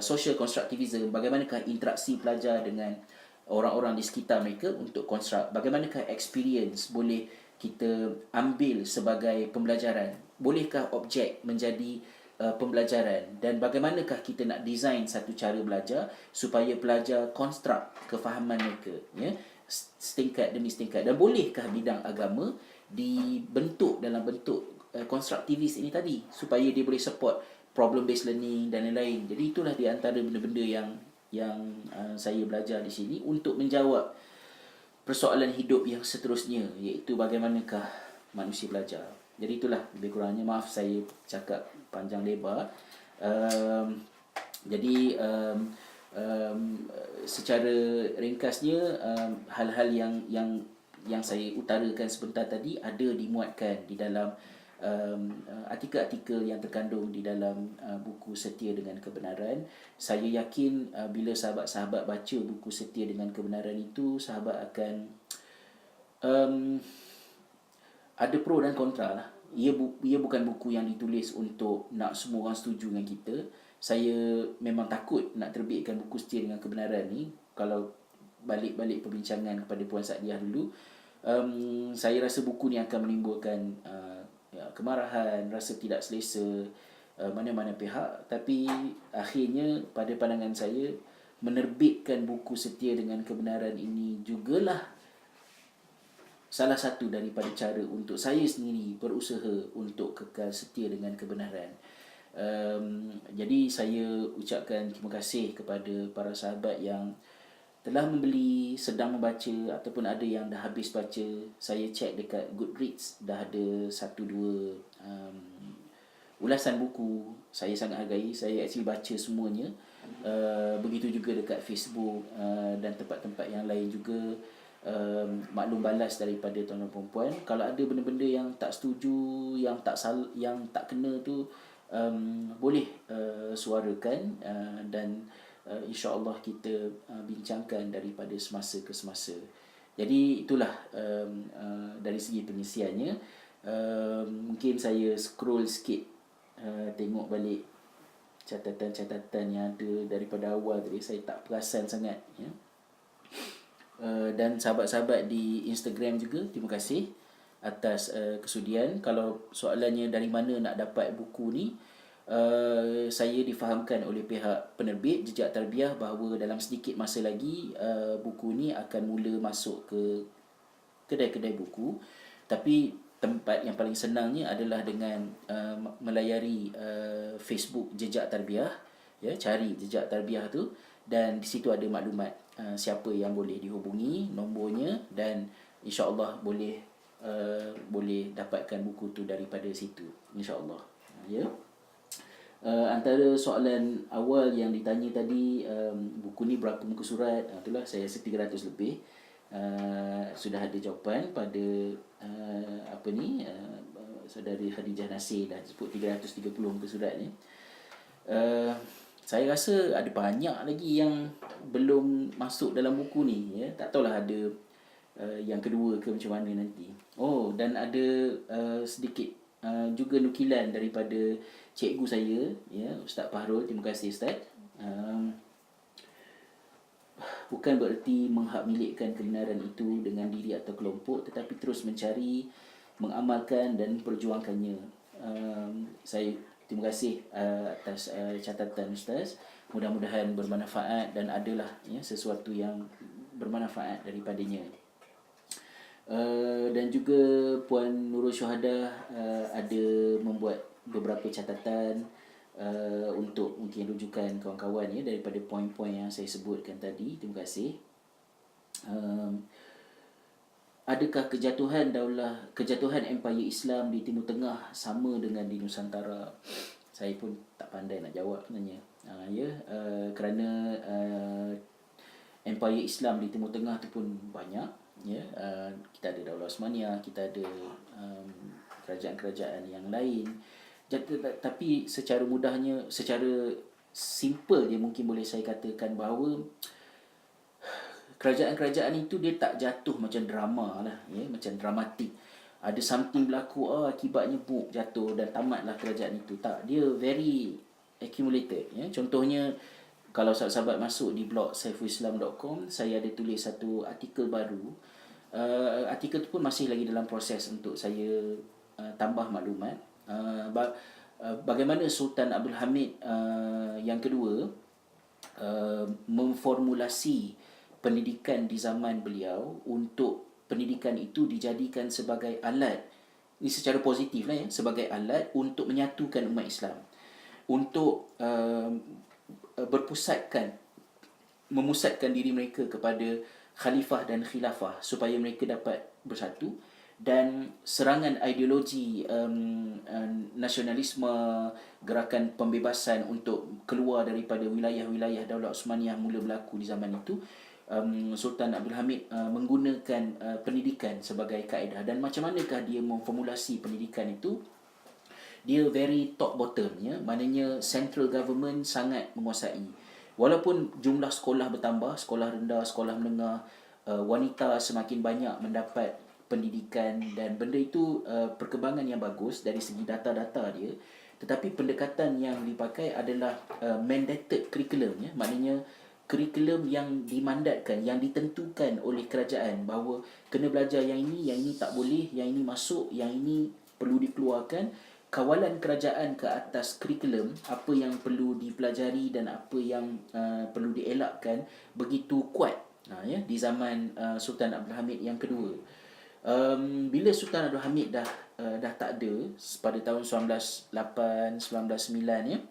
social constructivism, bagaimanakah interaksi pelajar dengan orang-orang di sekitar mereka untuk construct, bagaimanakah experience boleh kita ambil sebagai pembelajaran, bolehkah objek menjadi pembelajaran, dan bagaimanakah kita nak design satu cara belajar supaya pelajar construct kefahaman mereka, ya, setingkat demi setingkat. Dan bolehkah bidang agama dibentuk dalam bentuk konstruktivis ini tadi supaya dia boleh support problem based learning dan lain-lain. Jadi itulah di antara benda-benda yang saya belajar di sini untuk menjawab persoalan hidup yang seterusnya, iaitu bagaimanakah manusia belajar. Jadi itulah lebih kurangnya. Maaf saya cakap panjang lebar. Jadi secara ringkasnya, hal-hal yang saya utarakan sebentar tadi ada dimuatkan di dalam artikel-artikel yang terkandung di dalam buku Setia dengan Kebenaran. Saya yakin bila sahabat-sahabat baca buku Setia dengan Kebenaran itu, sahabat akan ada pro dan kontra lah. Ia bukan buku yang ditulis untuk nak semua orang setuju dengan kita. Saya memang takut nak terbitkan buku Setia dengan Kebenaran ni. Kalau balik perbincangan kepada Puan Sadiah dulu, saya rasa buku ni akan menimbulkan kemarahan, rasa tidak selesa mana-mana pihak. Tapi akhirnya pada pandangan saya, menerbitkan buku Setia dengan Kebenaran ini jugalah salah satu daripada cara untuk saya sendiri berusaha untuk kekal setia dengan kebenaran. Jadi saya ucapkan terima kasih kepada para sahabat yang telah membeli, sedang membaca ataupun ada yang dah habis baca. Saya cek dekat Goodreads dah ada 1-2 ulasan buku. Saya sangat hargai. Saya actually baca semuanya. Begitu juga dekat Facebook dan tempat-tempat yang lain juga. Maklum balas daripada tuan-tuan perempuan. Kalau ada benda-benda yang tak setuju, yang tak kena tu, boleh suarakan dan insya-Allah kita bincangkan daripada semasa ke semasa. Jadi itulah dari segi pengisiannya. Mungkin saya scroll sikit, tengok balik catatan-catatan yang ada daripada awal tadi saya tak perasan sangat, ya. Dan sahabat-sahabat di Instagram juga, terima kasih atas kesudian. Kalau soalannya dari mana nak dapat buku ni, saya difahamkan oleh pihak penerbit Jejak Tarbiyah bahawa dalam sedikit masa lagi buku ni akan mula masuk ke kedai-kedai buku. Tapi tempat yang paling senangnya adalah dengan melayari Facebook Jejak Tarbiyah, ya, cari Jejak Tarbiyah tu, dan di situ ada maklumat siapa yang boleh dihubungi, nombornya, dan insya-Allah boleh dapatkan buku tu daripada situ, insya-Allah. Ya. Antara soalan awal yang ditanya tadi, buku ni berapa muka surat, itulah saya rasa 300 lebih. Sudah ada jawapan pada saudari Khadijah Nasir dah sebut 330 muka surat ni. Saya rasa ada banyak lagi yang belum masuk dalam buku ni, ya. Tak tahulah ada yang kedua ke macam mana nanti. Oh, dan ada sedikit juga nukilan daripada cikgu saya, ya, Ustaz Fahrul. Terima kasih Ustaz. Bukan bererti menghak milikkan kebenaran itu dengan diri atau kelompok, tetapi terus mencari, mengamalkan dan perjuangkannya. Saya terima kasih atas catatan Ustaz. Mudah-mudahan bermanfaat dan adalah, ya, sesuatu yang bermanfaat daripadanya. Dan juga Puan Nurul Syuhada ada membuat beberapa catatan untuk mungkin rujukan kawan-kawan, ya, daripada poin-poin yang saya sebutkan tadi. Terima kasih. Adakah kejatuhan Empire Islam di Timur Tengah sama dengan di Nusantara? Saya pun tak pandai nak jawab sebenarnya. Kerana Empire Islam di Timur Tengah tu pun banyak, ya. Kita ada Daulah Osmaniyah, kita ada kerajaan-kerajaan yang lain. Tapi secara mudahnya, secara simple dia mungkin boleh saya katakan bahawa kerajaan-kerajaan itu dia tak jatuh macam drama lah, ya, macam dramatik. Ada something berlaku, akibatnya jatuh dan tamatlah kerajaan itu. Tak, dia very accumulated, ya. Contohnya, kalau sahabat-sahabat masuk di blog saifulislam.com, saya ada tulis satu artikel baru. Artikel tu pun masih lagi dalam proses untuk saya tambah maklumat. Bagaimana Sultan Abdul Hamid yang kedua memformulasi pendidikan di zaman beliau untuk pendidikan itu dijadikan sebagai alat, ini secara positif lah, ya, sebagai alat untuk menyatukan umat Islam, untuk memusatkan diri mereka kepada khalifah dan khilafah supaya mereka dapat bersatu, dan serangan ideologi nasionalisme, gerakan pembebasan untuk keluar daripada wilayah-wilayah Daulah Osmaniyah mula berlaku di zaman itu. Sultan Abdul Hamid menggunakan pendidikan sebagai kaedah. Dan macam manakah dia memformulasi pendidikan itu? Dia very top bottom, ya. Maknanya central government sangat menguasai. Walaupun jumlah sekolah bertambah, sekolah rendah, sekolah menengah, wanita semakin banyak mendapat pendidikan, dan benda itu perkembangan yang bagus dari segi data-data dia. Tetapi pendekatan yang dipakai adalah mandated curriculum, ya. Maknanya kurikulum yang dimandatkan, yang ditentukan oleh kerajaan bahawa kena belajar yang ini tak boleh, yang ini masuk, yang ini perlu dikeluarkan. Kawalan kerajaan ke atas kurikulum, apa yang perlu dipelajari dan apa yang perlu dielakkan, begitu kuat, ya, di zaman Sultan Abdul Hamid yang kedua. Bila Sultan Abdul Hamid dah tak ada pada tahun 1908, 1909, ya,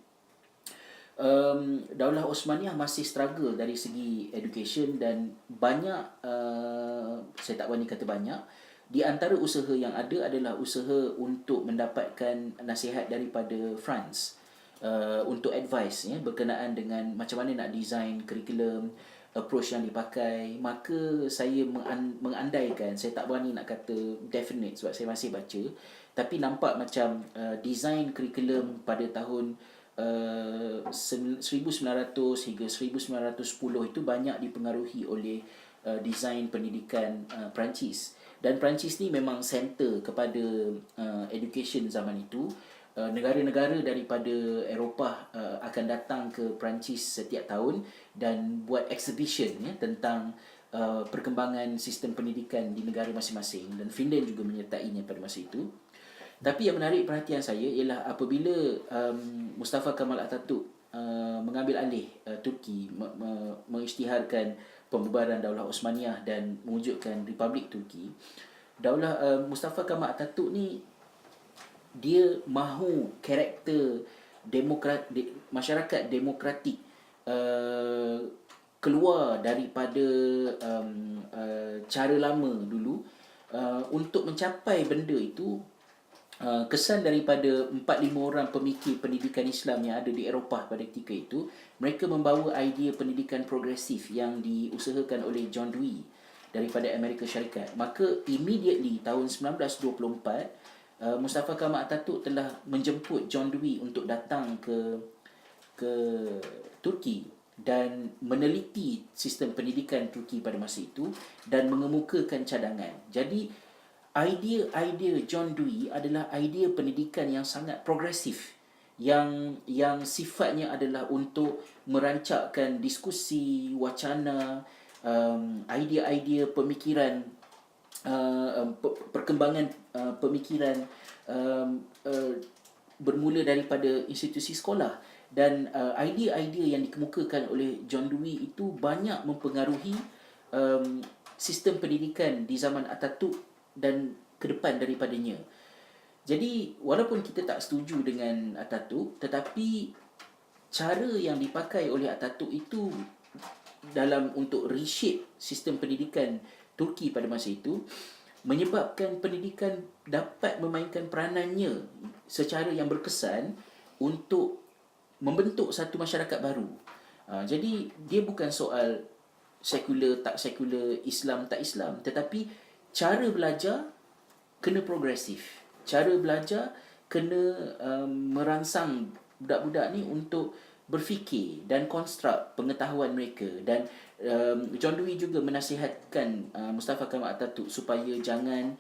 Daulah Osmaniyah masih struggle dari segi education, dan banyak, saya tak berani kata banyak, di antara usaha yang ada adalah usaha untuk mendapatkan nasihat daripada France untuk advice, ya, berkenaan dengan macam mana nak design curriculum, approach yang dipakai. Maka saya mengandaikan, saya tak berani nak kata definite sebab saya masih baca, tapi nampak macam design curriculum pada tahun 1900 hingga 1910 itu banyak dipengaruhi oleh desain pendidikan Perancis. Dan Perancis ni memang center kepada education zaman itu. negara-negara daripada Eropah akan datang ke Perancis setiap tahun dan buat exhibition ya, tentang perkembangan sistem pendidikan di negara masing-masing, dan Finland juga menyertainya pada masa itu. Tapi yang menarik perhatian saya ialah apabila Mustafa Kemal Atatürk mengambil alih Turki, mengisytiharkan pembubaran Daulah Osmaniyah dan mewujudkan Republik Turki. Mustafa Kemal Atatürk ni dia mahu karakter masyarakat demokratik keluar daripada cara lama dulu, untuk mencapai benda itu. Kesan daripada 4-5 orang pemikir pendidikan Islam yang ada di Eropah pada ketika itu, mereka membawa idea pendidikan progresif yang diusahakan oleh John Dewey daripada Amerika Syarikat. Maka immediately tahun 1924, Mustafa Kemal Atatürk telah menjemput John Dewey untuk datang ke Turki dan meneliti sistem pendidikan Turki pada masa itu dan mengemukakan cadangan. Jadi idea John Dewey adalah idea pendidikan yang sangat progresif, yang sifatnya adalah untuk merancakkan diskusi, wacana, idea-idea pemikiran, perkembangan pemikiran bermula daripada institusi sekolah. Dan idea-idea yang dikemukakan oleh John Dewey itu banyak mempengaruhi sistem pendidikan di zaman Atatürk dan ke depan daripadanya. Jadi walaupun kita tak setuju dengan Atatürk, tetapi cara yang dipakai oleh Atatürk itu dalam untuk reshape sistem pendidikan Turki pada masa itu menyebabkan pendidikan dapat memainkan peranannya secara yang berkesan untuk membentuk satu masyarakat baru. Jadi dia bukan soal sekular tak sekular, Islam tak Islam, tetapi cara belajar kena progresif. Cara belajar kena merangsang budak-budak ni untuk berfikir dan konstruk pengetahuan mereka. Dan John Dewey juga menasihatkan Mustafa Kemal Atatürk supaya jangan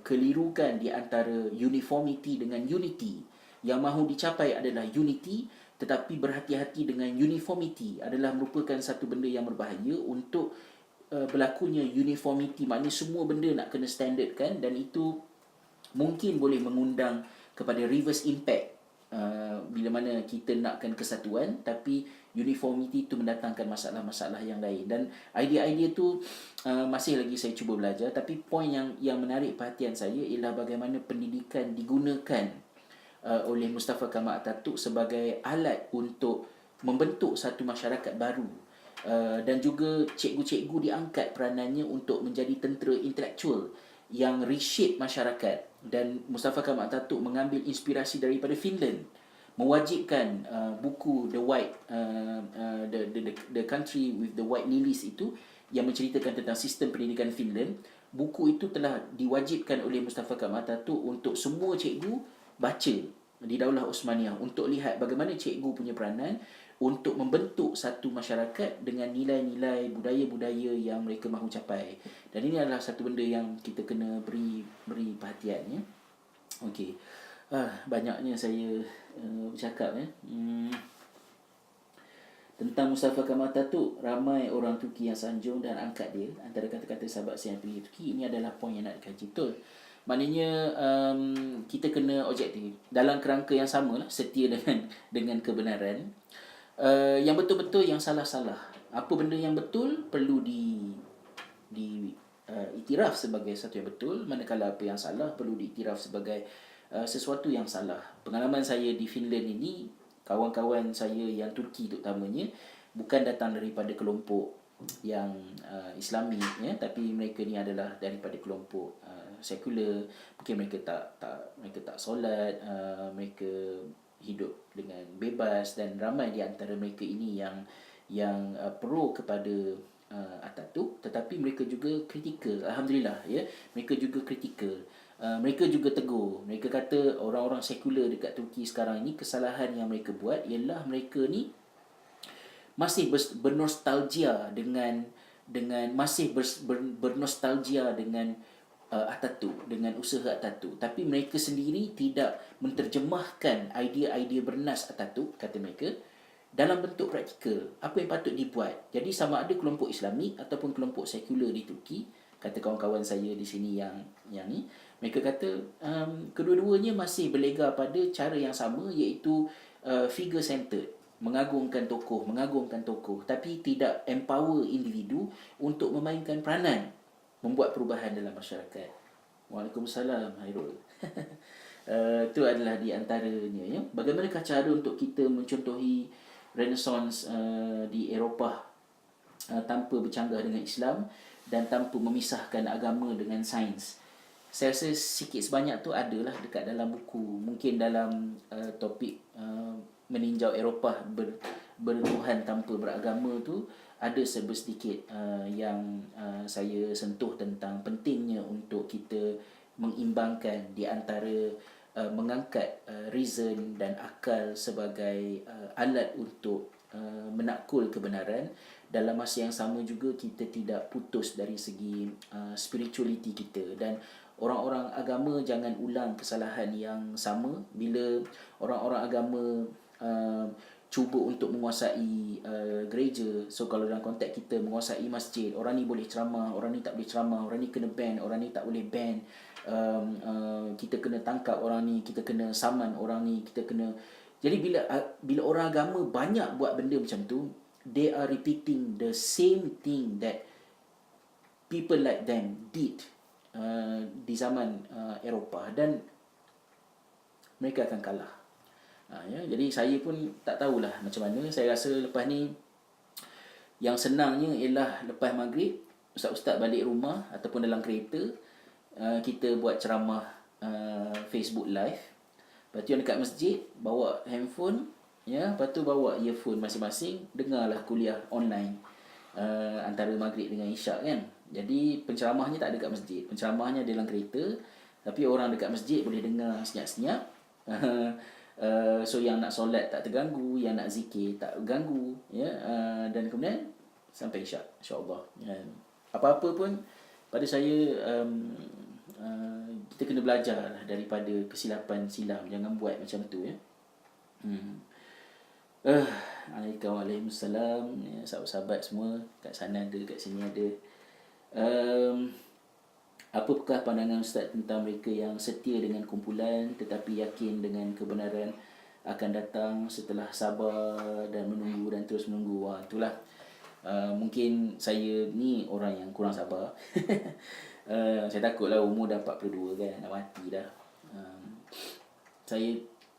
kelirukan di antara uniformity dengan unity. Yang mahu dicapai adalah unity, tetapi berhati-hati dengan uniformity adalah merupakan satu benda yang berbahaya. Untuk berlakunya uniformity, maknanya semua benda nak kena standard kan, dan itu mungkin boleh mengundang kepada reverse impact bila mana kita nakkan kesatuan tapi uniformity itu mendatangkan masalah-masalah yang lain. Dan idea-idea tu masih lagi saya cuba belajar, tapi poin yang menarik perhatian saya ialah bagaimana pendidikan digunakan oleh Mustafa Kemal Atatürk sebagai alat untuk membentuk satu masyarakat baru. Dan juga cikgu-cikgu diangkat peranannya untuk menjadi tentera intelektual yang reshape masyarakat. Dan Mustafa Kemal Atatürk mengambil inspirasi daripada Finland, mewajibkan buku The Country with the White Lilies itu yang menceritakan tentang sistem pendidikan Finland. Buku itu telah diwajibkan oleh Mustafa Kemal Atatürk untuk semua cikgu baca di Daulah Osmaniyah, untuk lihat bagaimana cikgu punya peranan untuk membentuk satu masyarakat dengan nilai-nilai budaya-budaya yang mereka mahu capai. Dan ini adalah satu benda yang kita kena beri perhatian ya. Okey. Banyaknya saya bercakap ya. Tentang Mustafa Kemal Atatürk, ramai orang Turki yang sanjung dan angkat dia. Antara kata-kata sahabat saya yang pergi Turki, ini adalah poin yang nak dikaji betul. Maknanya kita kena objektif dalam kerangka yang sama lah, setia dengan kebenaran. Yang betul-betul, yang salah-salah. Apa benda yang betul perlu iktiraf sebagai sesuatu yang betul, manakala apa yang salah perlu diiktiraf sebagai sesuatu yang salah. Pengalaman saya di Finland ini, kawan-kawan saya yang Turki terutamanya bukan datang daripada kelompok yang Islami ya, tapi mereka ni adalah daripada kelompok sekular. Mungkin mereka tak solat, mereka hidup dengan bebas, dan ramai di antara mereka ini yang pro kepada Atatürk, tetapi mereka juga kritikal. Alhamdulillah ya, mereka juga kritikal. Mereka juga tegur. Mereka kata orang-orang sekular dekat Turki sekarang ini, kesalahan yang mereka buat ialah mereka ni masih bernostalgia dengan bernostalgia dengan Ataturk, dengan usaha Ataturk, tapi mereka sendiri tidak menterjemahkan idea-idea bernas Ataturk, kata mereka, dalam bentuk praktikal. Apa yang patut dibuat. Jadi sama ada kelompok Islamik ataupun kelompok sekular di Turki, kata kawan-kawan saya di sini yang ni, mereka kata kedua-duanya masih berlega pada cara yang sama, iaitu figure centered, mengagungkan tokoh, tapi tidak empower individu untuk memainkan peranan membuat perubahan dalam masyarakat. Waalaikumsalam, Hairul. Itu adalah di antaranya, ya. Bagaimanakah cara untuk kita mencontohi Renaissance di Eropah tanpa bercanggah dengan Islam dan tanpa memisahkan agama dengan sains? Saya rasa sikit sebanyak tu adalah dekat dalam buku. Mungkin dalam topik meninjau Eropah bertuhan tanpa beragama tu, ada sedikit yang saya sentuh tentang pentingnya untuk kita mengimbangkan di antara mengangkat reason dan akal sebagai alat untuk menakul kebenaran. Dalam masa yang sama juga kita tidak putus dari segi spirituality kita, dan orang-orang agama jangan ulang kesalahan yang sama bila orang-orang agama cuba untuk menguasai gereja. So kalau dalam konteks kita menguasai masjid, orang ni boleh ceramah, orang ni tak boleh ceramah, orang ni kena ban, orang ni tak boleh ban, kita kena tangkap orang ni, kita kena saman orang ni, kita kena. Jadi bila orang agama banyak buat benda macam tu, they are repeating the same thing that people like them did di zaman Eropah, dan mereka akan kalah. Ya, jadi saya pun tak tahulah macam mana. Saya rasa lepas ni yang senangnya ialah lepas maghrib ustaz-ustaz balik rumah ataupun dalam kereta, kita buat ceramah Facebook live. Lepas tu yang dekat masjid bawa handphone, ya, lepas tu bawa earphone masing-masing, dengarlah kuliah online antara maghrib dengan isyak kan. Jadi penceramahnya tak ada kat masjid, penceramahnya dalam kereta, tapi orang dekat masjid boleh dengar senyap-senyap. So yang nak solat tak terganggu, yang nak zikir tak terganggu, ya. Dan kemudian sampai isyak, insya-Allah. Apa-apa pun pada saya kita kena belajar lah daripada kesilapan silam. Jangan buat macam tu, ya. Waalaikumsalam, ya, sahabat-sahabat semua kat sana ada, kat sini ada. Apakah pandangan Ustaz tentang mereka yang setia dengan kumpulan tetapi yakin dengan kebenaran akan datang setelah sabar dan menunggu dan terus menunggu? Wah, itulah. Mungkin saya ni orang yang kurang sabar. Saya takutlah umur dah 42 kan, nak mati dah.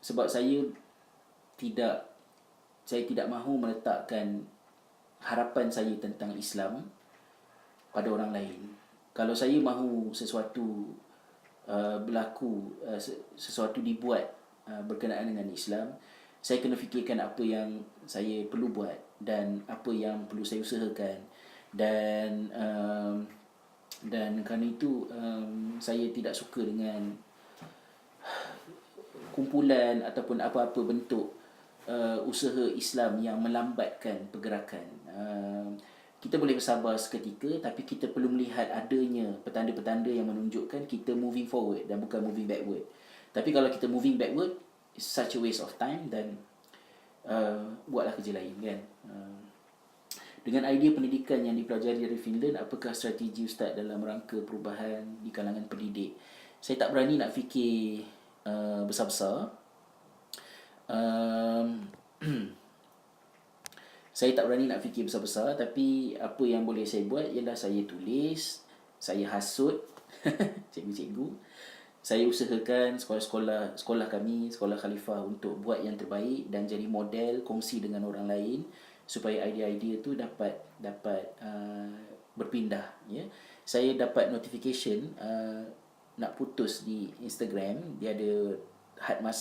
Sebab saya tidak mahu meletakkan harapan saya tentang Islam pada orang lain. Kalau saya mahu sesuatu berlaku, sesuatu dibuat berkenaan dengan Islam, saya kena fikirkan apa yang saya perlu buat dan apa yang perlu saya usahakan. Dan kerana itu saya tidak suka dengan kumpulan ataupun apa-apa bentuk usaha Islam yang melambatkan pergerakan. Kita boleh bersabar seketika, tapi kita perlu melihat adanya petanda-petanda yang menunjukkan kita moving forward dan bukan moving backward. Tapi kalau kita moving backward, it's such a waste of time, dan buatlah kerja lain, kan. Dengan idea pendidikan yang dipelajari dari Finland, apakah strategi Ustaz dalam rangka perubahan di kalangan pendidik? Saya tak berani nak fikir besar-besar. Saya tak berani nak fikir besar-besar, tapi apa yang boleh saya buat ialah saya tulis, saya hasut cikgu-cikgu, saya usahakan sekolah kami, sekolah Khalifah, untuk buat yang terbaik dan jadi model, kongsi dengan orang lain supaya idea-idea tu dapat berpindah, ya. Saya dapat notification nak putus di Instagram, dia ada had masa